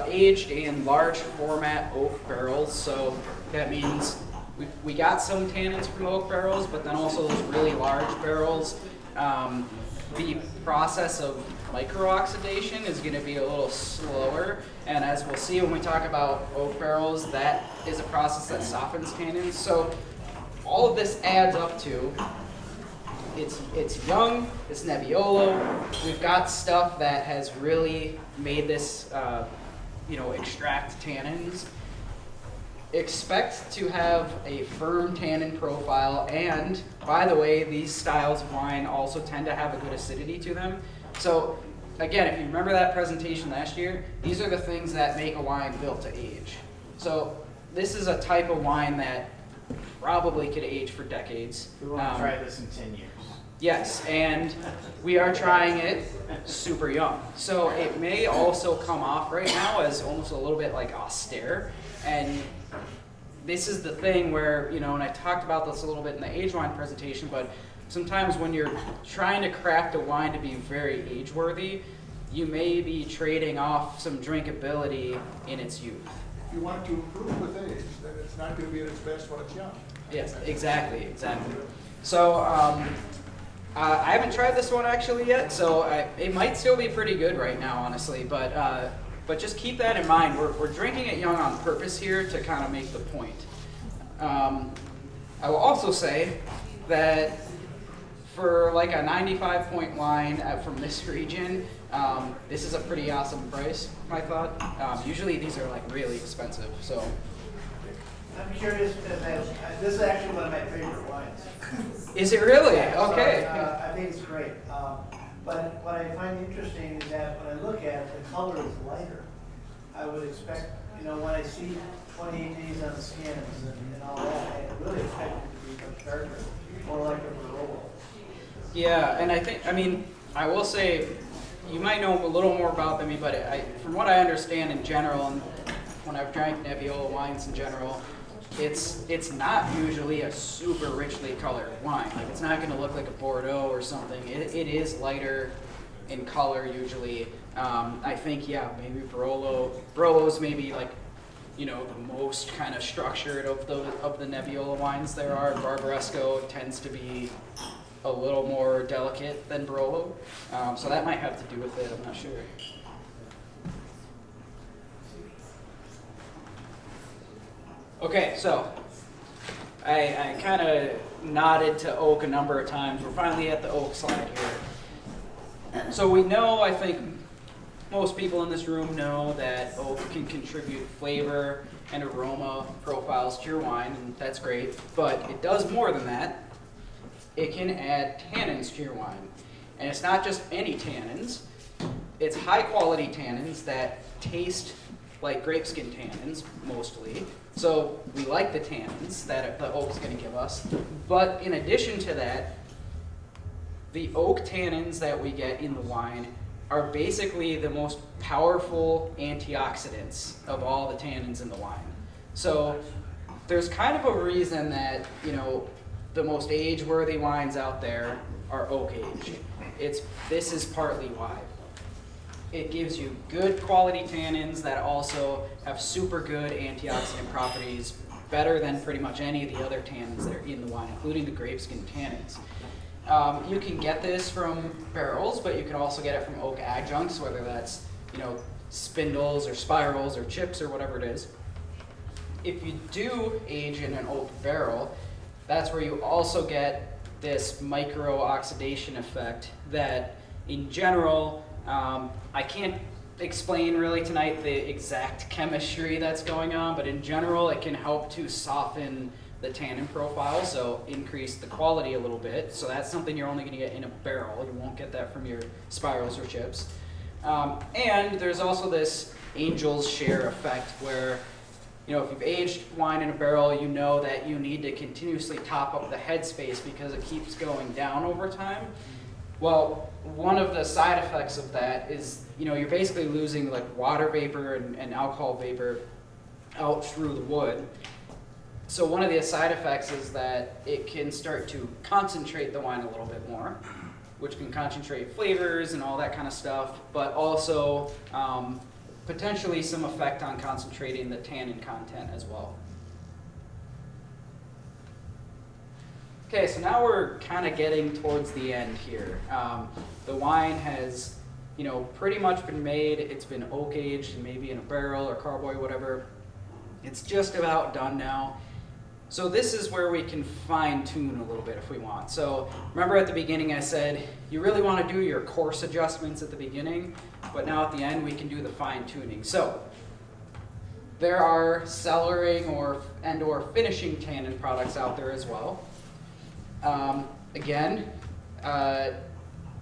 [SPEAKER 1] aged in large format oak barrels, so that means we got some tannins from oak barrels, but then also those really large barrels. The process of micro-oxidation is going to be a little slower, and as we'll see when we talk about oak barrels, that is a process that softens tannins. So all of this adds up to it's young, it's Nebbiolo. We've got stuff that has really made this extract tannins. Expect to have a firm tannin profile, and by the way, these styles of wine also tend to have a good acidity to them. So again, if you remember that presentation last year, these are the things that make a wine built to age. So this is a type of wine that probably could age for decades.
[SPEAKER 4] We want to try this in 10 years.
[SPEAKER 1] Yes, and we are trying it super young. So it may also come off right now as almost a little bit like austere. And this is the thing where, and I talked about this a little bit in the age wine presentation, but sometimes when you're trying to craft a wine to be very age-worthy, you may be trading off some drinkability in its youth.
[SPEAKER 7] If you want to improve with age, then it's not going to be at its best when it's young.
[SPEAKER 1] Yes, exactly. So I haven't tried this one actually yet, so it might still be pretty good right now, honestly, but just keep that in mind. We're drinking it young on purpose here to kind of make the point. I will also say that for like a 95-point wine from this region, this is a pretty awesome price, I thought. Usually these are like really expensive, so.
[SPEAKER 10] I'm curious, this is actually one of my favorite wines.
[SPEAKER 1] Is it really?
[SPEAKER 10] Yeah,
[SPEAKER 1] Okay.
[SPEAKER 10] So, I think it's great. But what I find interesting is that when I look at it, the color is lighter. I would expect, when I see 28 days on the skins and all that, I really expect it to be much darker, more like a Barolo.
[SPEAKER 1] Yeah, and I will say, you might know a little more about them, but from what I understand in general, and when I've drank Nebbiolo wines in general, it's not usually a super richly colored wine. Like, it's not going to look like a Bordeaux or something. It is lighter in color usually. I think, maybe Barolo's maybe like, the most kind of structured of the Nebbiolo wines there are. Barbaresco tends to be a little more delicate than Barolo. So that might have to do with it, I'm not sure. Okay, so I kind of nodded to oak a number of times. We're finally at the oak slide here. So we know, I think most people in this room know that oak can contribute flavor and aroma profiles to your wine, and that's great. But it does more than that. It can add tannins to your wine. And it's not just any tannins. It's high quality tannins that taste like grapeskin tannins, mostly. So we like the tannins that the oak's gonna give us. But in addition to that, the oak tannins that we get in the wine are basically the most powerful antioxidants of all the tannins in the wine. So there's kind of a reason that, you know, the most age-worthy wines out there are oak aged. This is partly why. It gives you good quality tannins that also have super good antioxidant properties, better than pretty much any of the other tannins that are in the wine, including the grapeskin tannins. You can get this from barrels, but you can also get it from oak adjuncts, whether that's, you know, spindles or spirals or chips or whatever it is. If you do age in an oak barrel, that's where you also get this micro-oxidation effect that, in general, I can't explain really tonight the exact chemistry that's going on, but in general, it can help to soften the tannin profile, so increase the quality a little bit. So that's something you're only going to get in a barrel. You won't get that from your spirals or chips. And there's also this angel's share effect where, you know, if you've aged wine in a barrel, you know that you need to continuously top up the headspace because it keeps going down over time. Well, one of the side effects of that is, you know, you're basically losing like water vapor and alcohol vapor out through the wood. So one of the side effects is that it can start to concentrate the wine a little bit more, which can concentrate flavors and all that kind of stuff, but also potentially some effect on concentrating the tannin content as well. Okay, so now we're kind of getting towards the end here. The wine has, you know, pretty much been made. It's been oak aged, maybe in a barrel or carboy, whatever. It's just about done now. So this is where we can fine tune a little bit if we want. So remember at the beginning I said you really want to do your coarse adjustments at the beginning, but now at the end we can do the fine tuning. So there are cellaring or finishing tannin products out there as well. Again,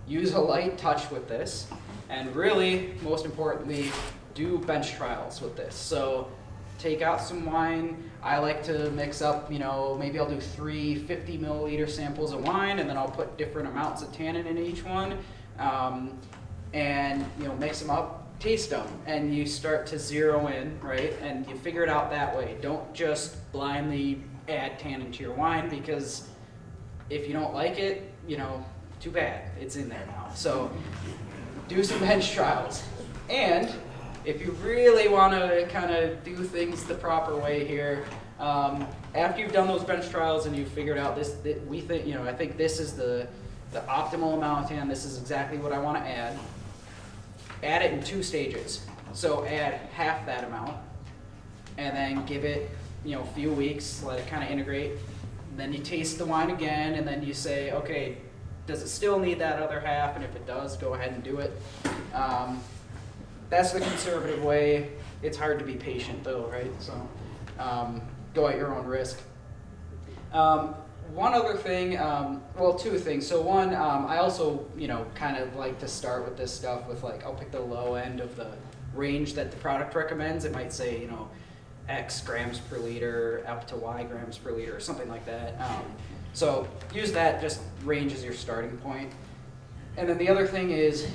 [SPEAKER 1] use a light touch with this, and really, most importantly, do bench trials with this. So take out some wine. I like to mix up, you know, maybe I'll do 3 50 milliliter samples of wine, and then I'll put different amounts of tannin in each one, and, you know, mix them up, taste them, and you start to zero in, right? And you figure it out that way. Don't just blindly add tannin to your wine, because if you don't like it, you know, too bad, it's in there now. So do some bench trials. And if you really want to kind of do things the proper way here, after you've done those bench trials and you've figured out this, we think, you know, I think this is the optimal amount of tannin, this is exactly what I want to add. Add it in 2 stages. So add half that amount, and then give it, you know, a few weeks, let it kind of integrate. Then you taste the wine again, and then you say, okay, does it still need that other half? And if it does, go ahead and do it. That's the conservative way. It's hard to be patient though, right? So go at your own risk. One other thing, well, 2 things. So one, I also, you know, kind of like to start with this stuff with, like, I'll pick the low end of the range that the product recommends. It might say, you know, X grams per liter up to Y grams per liter or something like that. So use that just range as your starting point. And then the other thing is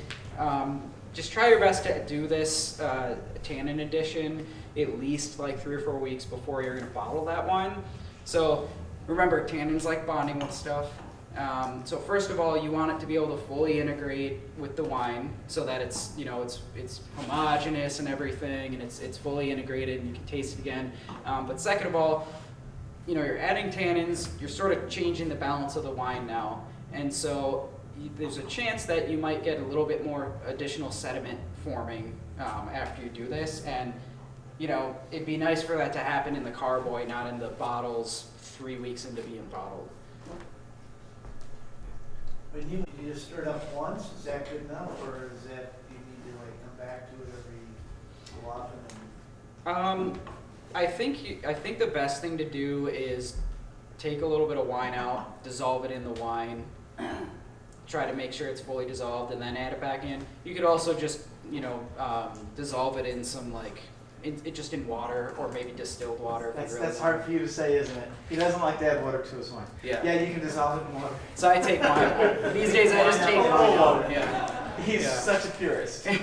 [SPEAKER 1] just try your best to do this tannin addition at least like 3 or 4 weeks before you're going to bottle that wine. So remember, tannins like bonding with stuff. So first of all, you want it to be able to fully integrate with the wine so that it's, you know, it's homogeneous and everything, and it's fully integrated and you can taste it again. But second of all, you know, you're adding tannins, you're sort of changing the balance of the wine now. And so there's a chance that you might get a little bit more additional sediment forming after you do this. And you know, it'd be nice for that to happen in the carboy, not in the bottles 3 weeks into being bottled.
[SPEAKER 10] When you just stir it up once, is that good enough, or is that, you need to like come back to it every so often?
[SPEAKER 1] I think the best thing to do is take a little bit of wine out, dissolve it in the wine, try to make sure it's fully dissolved, and then add it back in. You could also just, you know, dissolve it in some just in water, or maybe distilled water.
[SPEAKER 4] That's hard for you to say, isn't it? He doesn't like to add water to his wine.
[SPEAKER 1] Yeah.
[SPEAKER 4] Yeah, you can dissolve it in water.
[SPEAKER 1] So I take wine. These days I just take wine out. Yeah.
[SPEAKER 4] He's
[SPEAKER 1] Yeah.
[SPEAKER 4] such a purist. He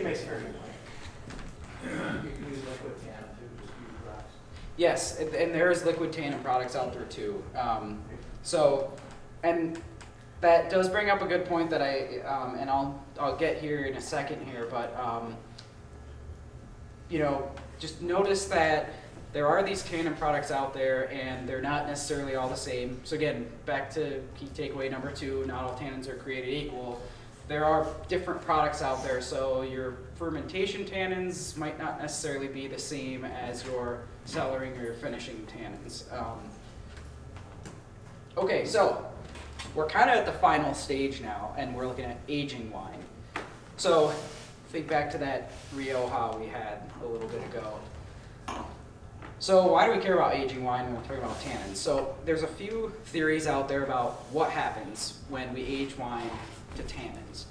[SPEAKER 4] makes very good wine.
[SPEAKER 6] You can use liquid tannin too, just use rocks.
[SPEAKER 1] Yes, and there's liquid tannin products out there too. And that does bring up a good point that and I'll get here in a second here, but you know, just notice that there are these tannin products out there, and they're not necessarily all the same. So again, back to key takeaway number 2, not all tannins are created equal. There are different products out there, so your fermentation tannins might not necessarily be the same as your cellaring or your finishing tannins. Okay, so we're kind of at the final stage now, and we're looking at aging wine. So think back to that Rioja we had a little bit ago. So why do we care about aging wine when we're talking about tannins? So there's a few theories out there about what happens when we age wine to tannins.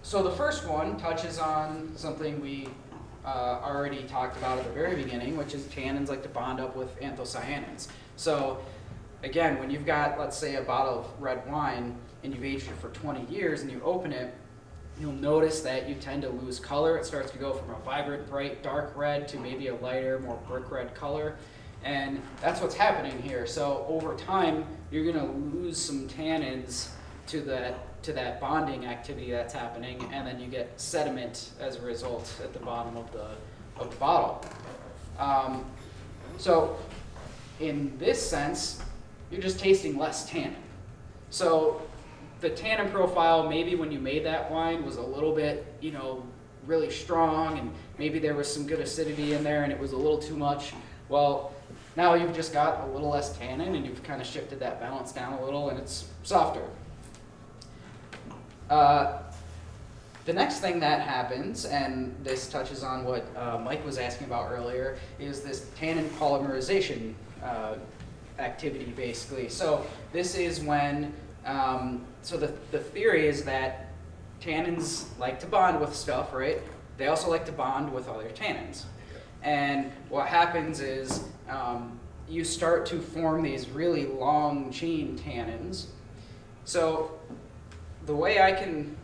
[SPEAKER 1] So the first one touches on something we already talked about at the very beginning, which is tannins like to bond up with anthocyanins. So again, when you've got, let's say, a bottle of red wine and you've aged it for 20 years and you open it, you'll notice that you tend to lose color. It starts to go from a vibrant, bright, dark red to maybe a lighter, more brick red color. And that's what's happening here. So over time, you're going to lose some tannins to that bonding activity that's happening, and then you get sediment as a result at the bottom of the bottle. So in this sense, you're just tasting less tannin. So the tannin profile, maybe when you made that wine, was a little bit, you know, really strong, and maybe there was some good acidity in there and it was a little too much. Well, now you've just got a little less tannin and you've kind of shifted that balance down a little, and it's softer. The next thing that happens, and this touches on what Mike was asking about earlier, is this tannin polymerization activity, basically. So this is when, so the theory is that tannins like to bond with stuff, right? They also like to bond with other tannins. And what happens is you start to form these really long chain tannins. So the way I can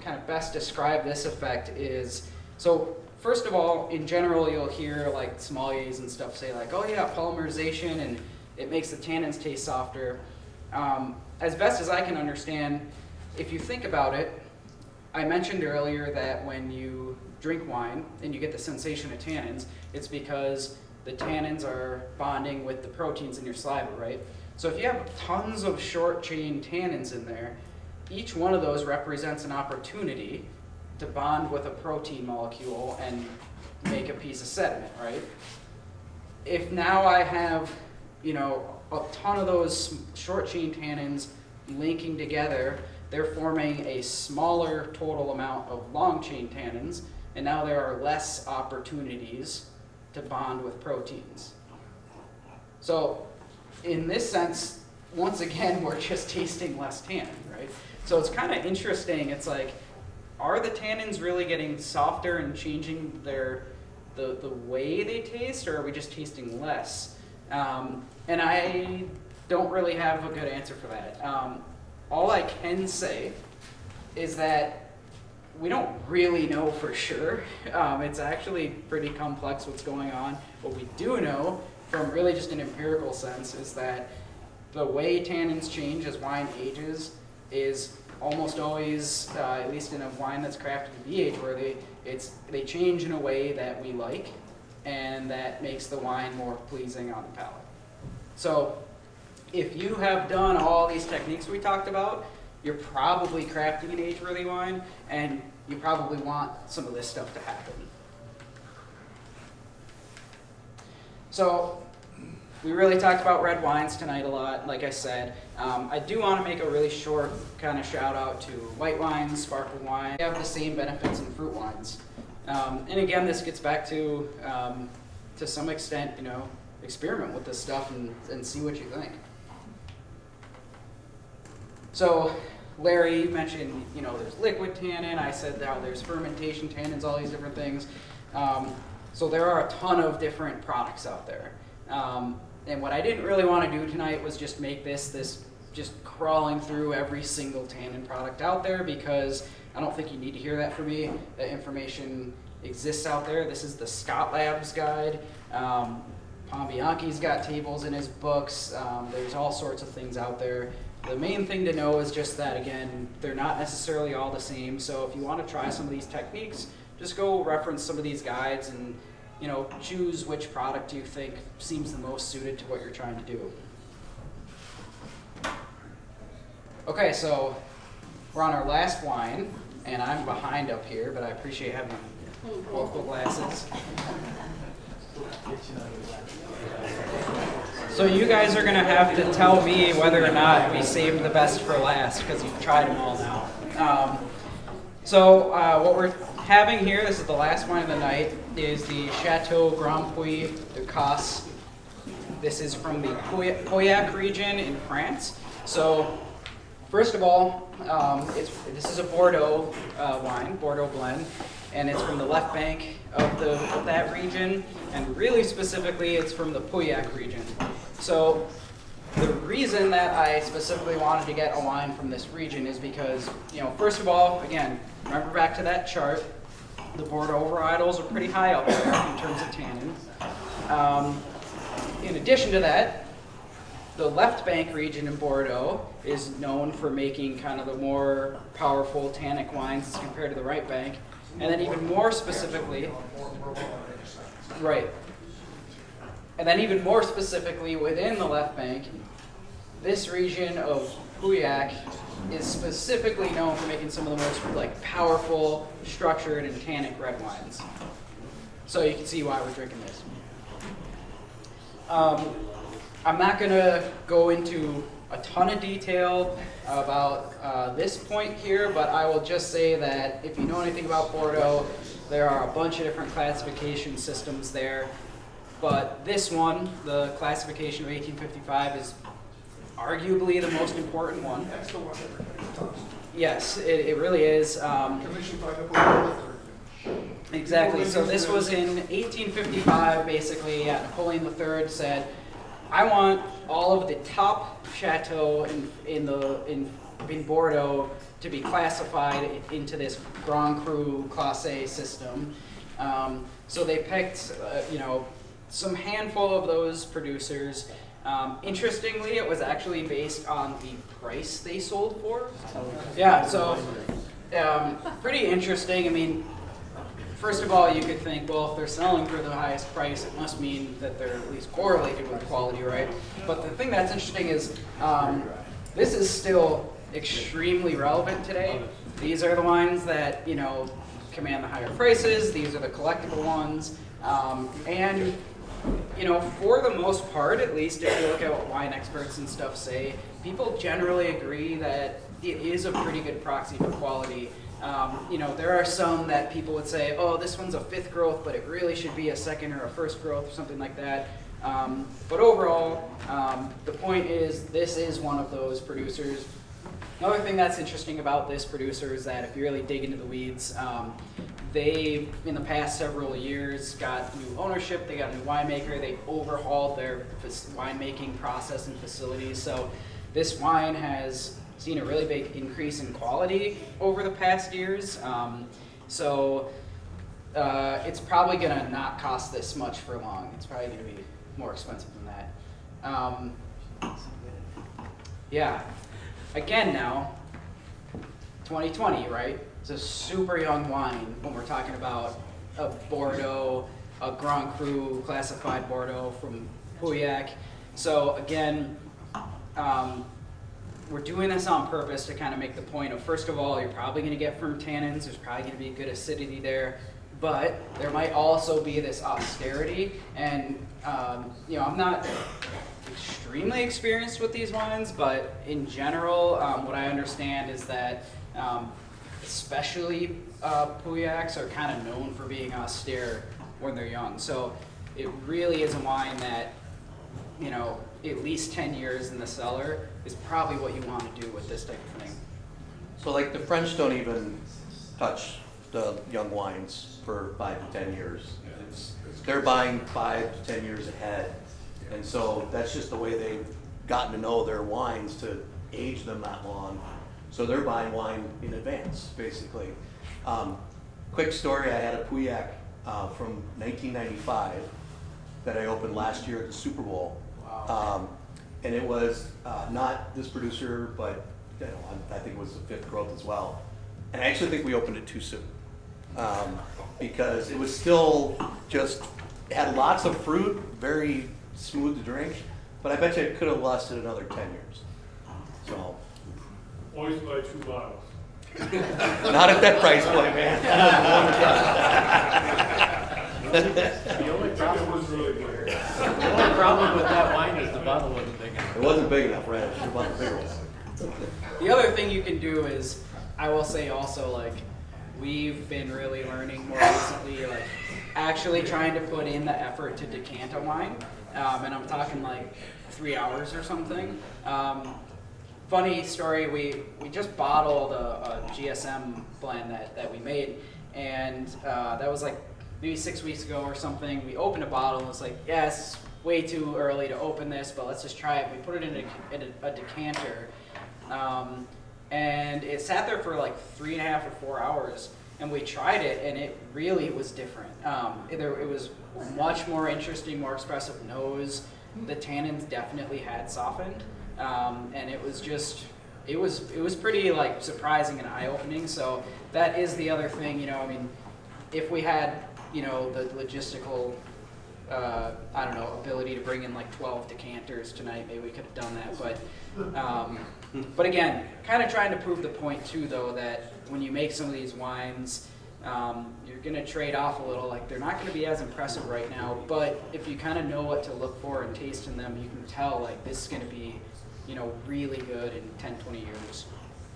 [SPEAKER 1] kind of best describe this effect is, so first of all, in general, you'll hear like sommeliers and stuff say like, oh yeah, polymerization, and it makes the tannins taste softer. As best as I can understand, if you think about it, I mentioned earlier that when you drink wine and you get the sensation of tannins, it's because the tannins are bonding with the proteins in your saliva, right? So if you have tons of short chain tannins in there, each one of those represents an opportunity to bond with a protein molecule and make a piece of sediment, right? If now I have, you know, a ton of those short chain tannins linking together, they're forming a smaller total amount of long chain tannins, and now there are less opportunities to bond with proteins. So in this sense, once again, we're just tasting less tannin, right? So it's kind of interesting. It's like, are the tannins really getting softer and changing the way they taste, or are we just tasting less? And I don't really have a good answer for that. All I can say is that we don't really know for sure. It's actually pretty complex what's going on. What we do know from really just an empirical sense is that the way tannins change as wine ages is almost always, at least in a wine that's crafted to be age-worthy, they change in a way that we like, and that makes the wine more pleasing on the palate. So if you have done all these techniques we talked about, you're probably crafting an age-worthy wine, and you probably want some of this stuff to happen. So we really talked about red wines tonight a lot, like I said. I do want to make a really short kind of shout out to white wines, sparkling wine. They have the same benefits in fruit wines. And again, this gets back to some extent, you know, experiment with this stuff and see what you think. So Larry mentioned, you know, there's liquid tannin. I said how there's fermentation tannins, all these different things. So there are a ton of different products out there. And what I didn't really want to do tonight was just make this just crawling through every single tannin product out there, because I don't think you need to hear that from me. That information exists out there. This is the Scott Labs guide. Pauillac got tables in his books. There's all sorts of things out there. The main thing to know is just that, again, they're not necessarily all the same. So if you want to try some of these techniques, just go reference some of these guides and, you know, choose which product you think seems the most suited to what you're trying to do. Okay, so we're on our last wine, and I'm behind up here, but I appreciate having multiple glasses. So you guys are gonna have to tell me whether or not we saved the best for last, because you've tried them all now. So what we're having here, this is the last wine of the night, is the Chateau Grand Puy Ducasse. This is from the Pauillac region in France. So first of all, this is a Bordeaux wine, Bordeaux blend, and it's from the left bank of that region, and really specifically it's from the Pauillac region. So the reason that I specifically wanted to get a wine from this region is because, you know, first of all, again, remember back to that chart, the Bordeaux varietals are pretty high up there in terms of tannins. In addition to that, the left bank region in Bordeaux is known for making kind of the more powerful tannic wines as compared to the right bank. And then even more specifically, right. And then even more specifically within the left bank, this region of Pauillac is specifically known for making some of the most like powerful, structured, and tannic red wines. So you can see why we're drinking this. I'm not going to go into a ton of detail about this point here, but I will just say that if you know anything about Bordeaux, there are a bunch of different classification systems there. But this one, the classification of 1855, is arguably the most important one.
[SPEAKER 7] That's the one that talks.
[SPEAKER 1] Yes, it really is.
[SPEAKER 7] Commission by Napoleon III.
[SPEAKER 1] Exactly. So this was in 1855, basically. Yeah, Napoleon III said, I want all of the top chateaux in Bordeaux to be classified into this Grand Cru Classe A system. So they picked, you know, some handful of those producers. Interestingly, it was actually based on the price they sold for. Yeah, so pretty interesting. I mean, first of all, you could think, well, if they're selling for the highest price, it must mean that they're at least correlated with quality, right? But the thing that's interesting is this is still extremely relevant today. These are the wines that, you know, command the higher prices. These are the collectible ones. And you know, for the most part, at least if you look at what wine experts and stuff say, people generally agree that it is a pretty good proxy for quality. You know, there are some that people would say, oh, this one's a 5th growth, but it really should be a 2nd or a 1st growth or something like that. But overall, the point is this is one of those producers. Another thing that's interesting about this producer is that if you really dig into the weeds, they, in the past several years, got new ownership, they got a new winemaker, they overhauled their winemaking process and facilities. So this wine has seen a really big increase in quality over the past years. It's probably gonna not cost this much for long. It's probably gonna be more expensive than that. Yeah, again now, 2020, right? It's a super young wine when we're talking about a Bordeaux, a Grand Cru classified Bordeaux from Pauillac. So again, we're doing this on purpose to kind of make the point of, first of all, you're probably going to get firm tannins. There's probably going to be a good acidity there, but there might also be this austerity. And you know, I'm not extremely experienced with these wines, but in general, what I understand is that especially Pauillacs are kind of known for being austere when they're young. So it really is a wine that, you know, at least 10 years in the cellar is probably what you want to do with this type of thing.
[SPEAKER 3] So like the French don't even touch the young wines for 5 to 10 years. They're buying 5 to 10 years ahead. And so that's just the way they've gotten to know their wines, to age them that long. So they're buying wine in advance, basically. Quick story, I had a Pauillac from 1995 that I opened last year at the Super Bowl.
[SPEAKER 1] Wow.
[SPEAKER 3] And it was not this producer, but you know, I think it was the 5th growth as well. And I actually think we opened it too soon because it was still just, it had lots of fruit, very smooth to drink, but I bet you it could have lasted another 10 years. So.
[SPEAKER 9] Always buy 2 bottles.
[SPEAKER 3] Not at that price point, man.
[SPEAKER 8] The only problem
[SPEAKER 9] was really good.
[SPEAKER 8] The only problem with that wine is the bottle wasn't big enough.
[SPEAKER 3] It wasn't big enough, right? I should have bought the bigger one.
[SPEAKER 1] The other thing you can do is, I will say also, like, we've been really learning more recently, like, actually trying to put in the effort to decant a wine. And I'm talking like 3 hours or something. Funny story, we just bottled a GSM blend that we made, and that was like maybe 6 weeks ago or something. We opened a bottle and it's like, yes, way too early to open this, but let's just try it. We put it in a decanter, and it sat there for like 3.5 or 4 hours, and we tried it, and it really was different. It was much more interesting, more expressive nose. The tannins definitely had softened, and it was just, it was pretty like surprising and eye-opening. So that is the other thing, you know. I mean, if we had, you know, the logistical, I don't know, ability to bring in like 12 decanters tonight, maybe we could have done that. But again, kind of trying to prove the point too, though, that when you make some of these wines, you're going to trade off a little. Like, they're not going to be as impressive right now, but if you kind of know what to look for and taste in them, you can tell like this is going to be, you know, really good in 10, 20 years.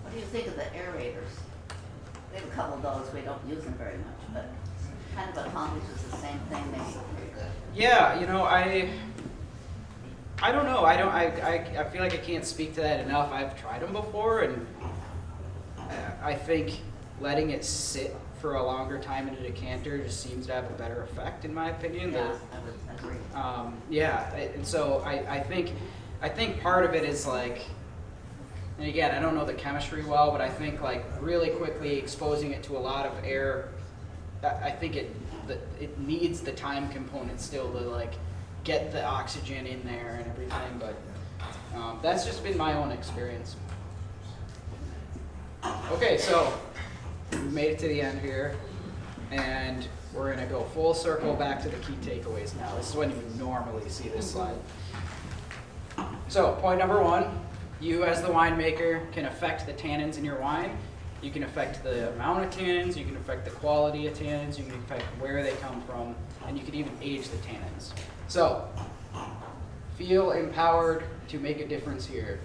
[SPEAKER 11] What do you think of the aerators? We have a couple of those, we don't use them very much, but kind of accomplishes the same thing, makes it pretty good.
[SPEAKER 1] Yeah, you know, I don't know. I feel like I can't speak to that enough. I've tried them before, and I think letting it sit for a longer time in a decanter just seems to have a better effect, in my opinion.
[SPEAKER 11] Yeah, I would agree.
[SPEAKER 1] Yeah, and so I think part of it is like, and again, I don't know the chemistry well, but I think like really quickly exposing it to a lot of air, I think it needs the time component still to like get the oxygen in there and everything, but that's just been my own experience. Okay, so we made it to the end here, and we're gonna go full circle back to the key takeaways now. This is when you would normally see this slide. So point number 1, you as the winemaker can affect the tannins in your wine. You can affect the amount of tannins, you can affect the quality of tannins, you can affect where they come from, and you can even age the tannins. So, feel empowered to make a difference here.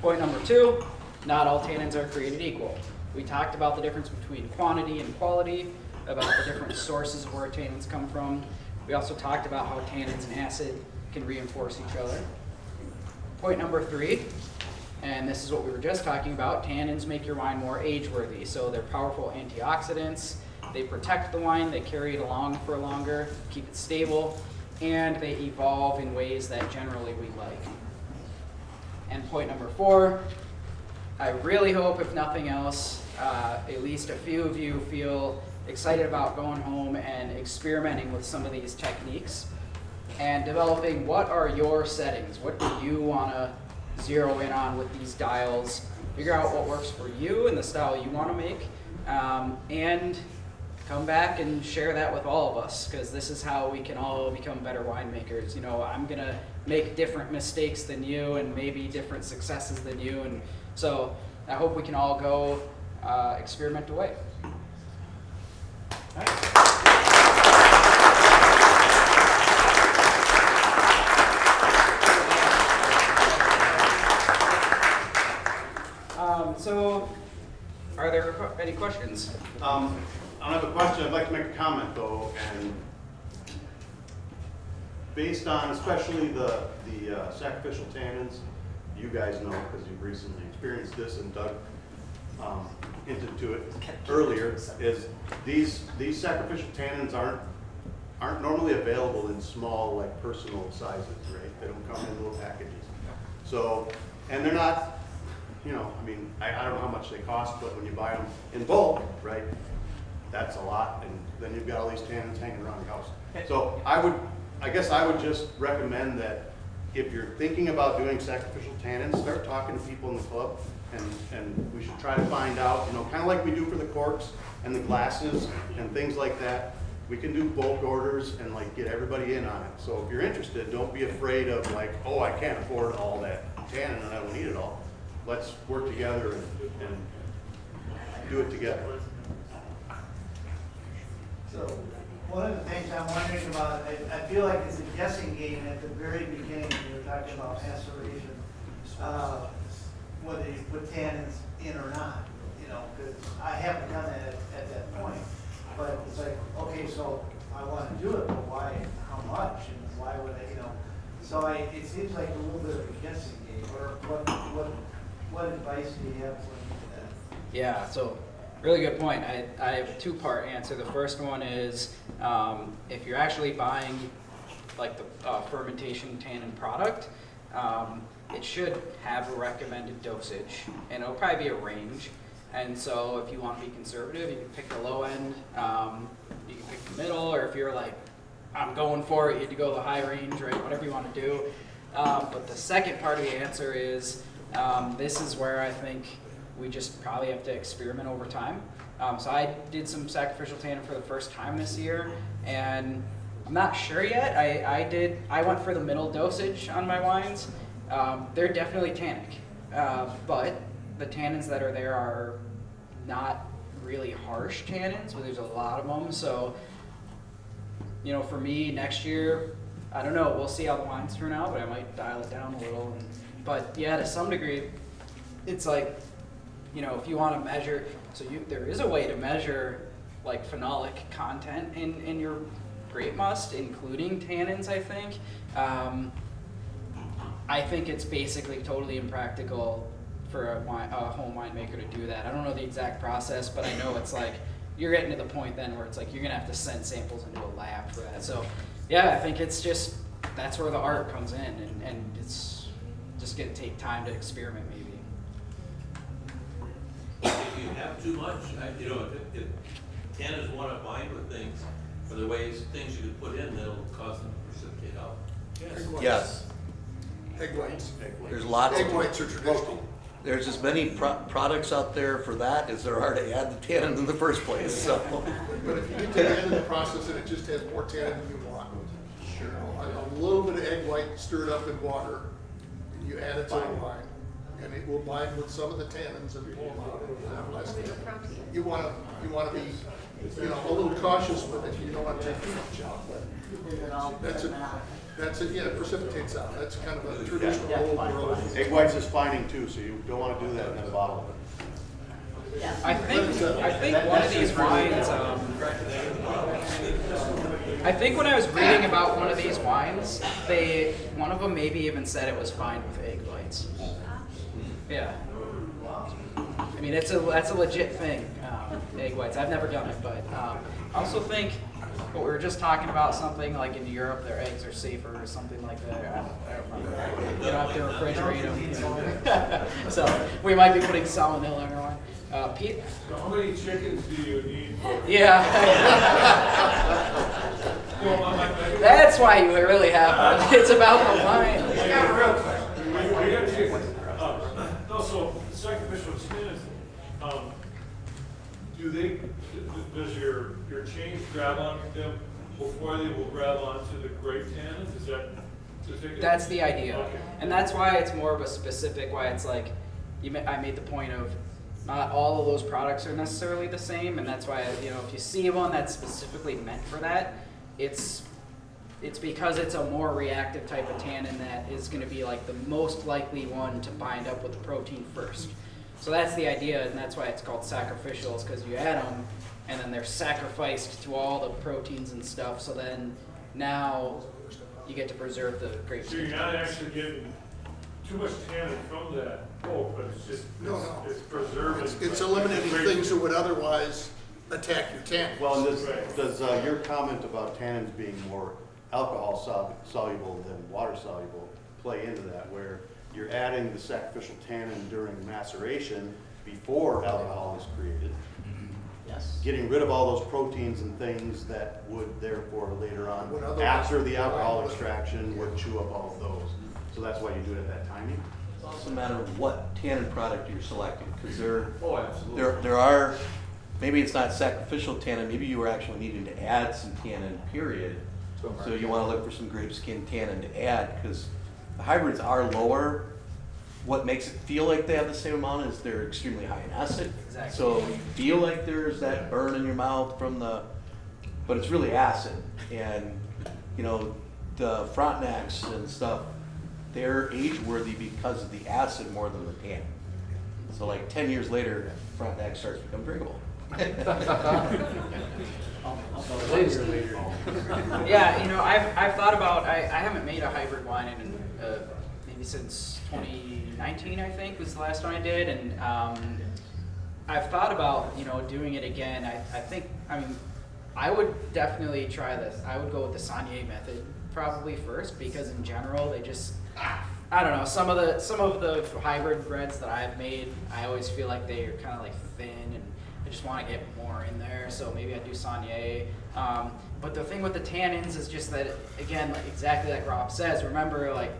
[SPEAKER 1] Point number 2, not all tannins are created equal. We talked about the difference between quantity and quality, about the different sources of where tannins come from. We also talked about how tannins and acid can reinforce each other. Point number 3, and this is what we were just talking about, tannins make your wine more age-worthy. So they're powerful antioxidants, they protect the wine, they carry it along for longer, keep it stable, and they evolve in ways that generally we like. And point number 4, I really hope, if nothing else, at least a few of you feel excited about going home and experimenting with some of these techniques and developing what are your settings. What do you want to zero in on with these dials? Figure out what works for you and the style you want to make, and come back and share that with all of us, because this is how we can all become better winemakers. You know, I'm gonna make different mistakes than you and maybe different successes than you, and so I hope we can all go experiment away. All right. So, are there any questions?
[SPEAKER 5] I don't have a question. I'd like to make a comment though, and based on especially the sacrificial tannins, you guys know because you've recently experienced this, and Doug hinted to it earlier, is these sacrificial tannins aren't normally available in small, like, personal sizes, right? They don't come in little packages. So, and they're not, you know, I mean, I don't know how much they cost, but when you buy them in bulk, right, that's a lot, and then you've got all these tannins hanging around your house. So I guess I would just recommend that if you're thinking about doing sacrificial tannins, start talking to people in the club, and we should try to find out, you know, kind of like we do for the corks and the glasses and things like that. We can do bulk orders and like get everybody in on it. So if you're interested, don't be afraid of like, oh, I can't afford all that tannin and I don't need it all. Let's work together and do it together.
[SPEAKER 10] So, one of the things I'm wondering about, I feel like it's a guessing game at the very beginning when you were talking about maceration, whether you put tannins in or not, you know, because I haven't done that at that point. But it's like, okay, so I want to do it, but why, how much, and why would I, you know? So it seems like a little bit of a guessing game, or what advice do you have for that?
[SPEAKER 1] Yeah, so really good point. I have a two-part answer. The first one is if you're actually buying like the fermentation tannin product, it should have a recommended dosage, and it'll probably be a range. And so if you want to be conservative, you can pick the low end, you can pick the middle, or if you're like, I'm going for it, you have to go the high range, right? Whatever you want to do. But the second part of the answer is, this is where I think we just probably have to experiment over time. So I did some sacrificial tannin for the first time this year, and I'm not sure yet. I went for the middle dosage on my wines. They're definitely tannic, but the tannins that are there are not really harsh tannins, but there's a lot of them. So, you know, for me next year, I don't know. We'll see how the wines turn out, but I might dial it down a little. But yeah, to some degree, it's like, you know, if you want to measure, so there is a way to measure like phenolic content in your grape must, including tannins, I think. I think it's basically totally impractical for a home winemaker to do that. I don't know the exact process, but I know it's like, you're getting to the point then where it's like, you're gonna have to send samples into a lab for that. So yeah, I think it's just, that's where the art comes in, and it's just gonna take time to experiment maybe.
[SPEAKER 8] If you have too much, you know, if tannins want to bind with things, are there things you could put in that'll cause them to precipitate out?
[SPEAKER 3] Yes.
[SPEAKER 7] Egg whites.
[SPEAKER 3] There's lots
[SPEAKER 7] Egg
[SPEAKER 3] of,
[SPEAKER 7] whites are traditional.
[SPEAKER 3] there's as many products out there for that as there are to add the tannin in the first place, so.
[SPEAKER 7] But if you get to the end of the process and it just has more tannin than you want, sure, a little bit of egg white stirred up in water, and you add it to the wine, and it will bind with some of the tannins and pull them out and have less tannin. You want to be, you know, a little cautious with it. You don't want to take too much out. That's it. Yeah, it precipitates out. That's kind of a traditional old world.
[SPEAKER 5] Egg whites is fining too, so you don't want to do that in a bottle.
[SPEAKER 1] I think one of these wines, I think when I was reading about one of these wines, one of them maybe even said it was fine with egg whites. Yeah. I mean, that's a legit thing, egg whites. I've never done it, but I also think what we were just talking about, something like in Europe, their eggs are safer or something like that. I don't remember. You don't have to refrigerate them. You know. So we might be putting salmonella in our wine. Pete?
[SPEAKER 9] So how many chickens do you need?
[SPEAKER 1] Yeah. That's why you really have one. It's about the wine.
[SPEAKER 9] We have chickens. No, so sacrificial tannins, does your grab on them before they will grab onto the grape tannin? Is that the ticket?
[SPEAKER 1] That's the idea.
[SPEAKER 9] Okay.
[SPEAKER 1] And that's why it's more of a specific, why it's like, I made the point of not all of those products are necessarily the same, and that's why, you know, if you see one that's specifically meant for that, it's because it's a more reactive type of tannin that is going to be like the most likely one to bind up with the protein first. So that's the idea, and that's why it's called sacrificial, is because you add them, and then they're sacrificed to all the proteins and stuff, so then now you get to preserve the grape.
[SPEAKER 9] So you're not actually getting too much tannin from that oak, but it's just, it's preserving.
[SPEAKER 7] It's eliminating things that would otherwise attack your tannin.
[SPEAKER 5] Well, does your comment about tannins being more alcohol soluble than water soluble play into that, where you're adding the sacrificial tannin during maceration before alcohol is created?
[SPEAKER 4] Yes.
[SPEAKER 5] Getting rid of all those proteins and things that would therefore later on,
[SPEAKER 7] Would otherwise-
[SPEAKER 5] after the alcohol extraction, would chew up all of those. So that's why you do it at that timing?
[SPEAKER 3] It's also a matter of what tannin product you're selecting, because
[SPEAKER 9] Oh, absolutely.
[SPEAKER 3] there are, maybe it's not sacrificial tannin, maybe you were actually needing to add some tannin, period. So you want to look for some grape skin tannin to add, because the hybrids are lower. What makes it feel like they have the same amount is they're extremely high in acid.
[SPEAKER 1] Exactly.
[SPEAKER 3] So you feel like there's that burn in your mouth from but it's really acid. And, you know, the Frontenacs and stuff, they're age-worthy because of the acid more than the tannin. So like 10 years later, Frontenac starts to become drinkable.
[SPEAKER 1] Yeah, you know, I've thought about, I haven't made a hybrid wine in maybe since 2019, I think, was the last one I did, and I've thought about, you know, doing it again. I think, I mean, I would definitely try this. I would go with the Saunier method probably first, because in general, they just, I don't know, some of the hybrid breads that I've made, I always feel like they're kind of like thin, and I just want to get more in there, so maybe I do Saunier. But the thing with the tannins is just that, again, like exactly like Rob says, remember, like,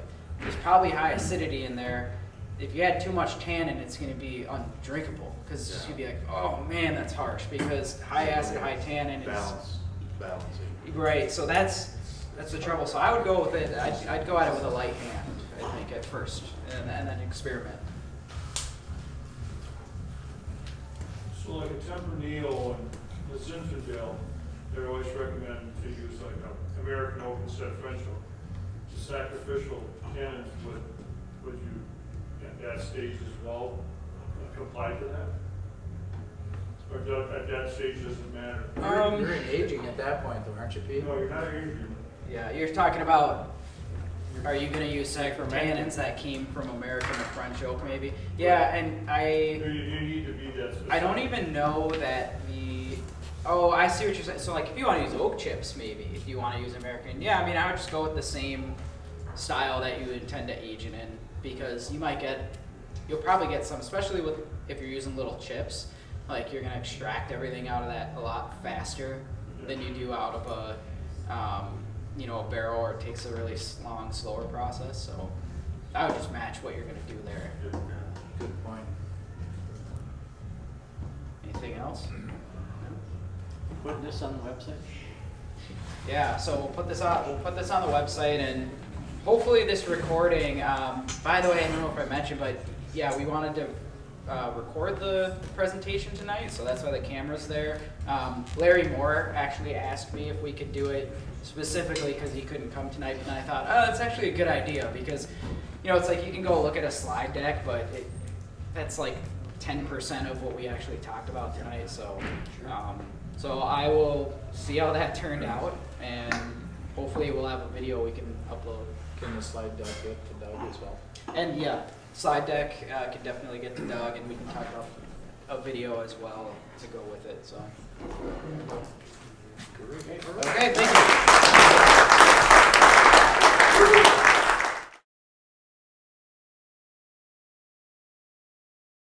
[SPEAKER 1] there's probably high acidity in there. If you add too much tannin, it's going to be undrinkable, because it's just going to be like, oh man, that's harsh, because high acid, high tannin is...
[SPEAKER 5] Balancing.
[SPEAKER 1] Right, so that's the trouble. So I would go with it, I'd go at it with a light hand, I think, at first, and then experiment.
[SPEAKER 9] So like a Tempranillo and the Zinfandel, they always recommend to use like an American oak instead of French oak. The sacrificial tannins, would you, at that stage as well, comply to that? Or at that stage doesn't matter?
[SPEAKER 6] You're in aging at that point though, aren't you, Pete?
[SPEAKER 9] No, you're not aging.
[SPEAKER 1] Yeah, you're talking about, are you going to use tannins that came from American or French oak, maybe? Yeah, and
[SPEAKER 9] You need to be that specific.
[SPEAKER 1] I don't even know that oh, I see what you're saying. So like if you want to use oak chips, maybe, if you want to use American, yeah, I mean, I would just go with the same style that you intend to age it in, because you'll probably get some, especially if you're using little chips, like you're going to extract everything out of that a lot faster than you do out of a, you know, a barrel, or it takes a really long, slower process. So I would just match what you're going to do there.
[SPEAKER 6] Good point.
[SPEAKER 1] Anything else?
[SPEAKER 4] Putting this on the website?
[SPEAKER 1] Yeah, so we'll put this on the website, and hopefully this recording, by the way, I don't know if I mentioned, but yeah, we wanted to record the presentation tonight, so that's why the camera's there. Larry Moore actually asked me if we could do it specifically because he couldn't come tonight, and I thought, oh, that's actually a good idea, because, you know, it's like you can go look at a slide deck, but that's like 10% of what we actually talked about tonight, so so I will see how that turned out, and hopefully we'll have a video we can upload.
[SPEAKER 6] Can the slide deck get to Doug as well?
[SPEAKER 1] And yeah, slide deck can definitely get to Doug, and we can talk about a video as well to go with it. So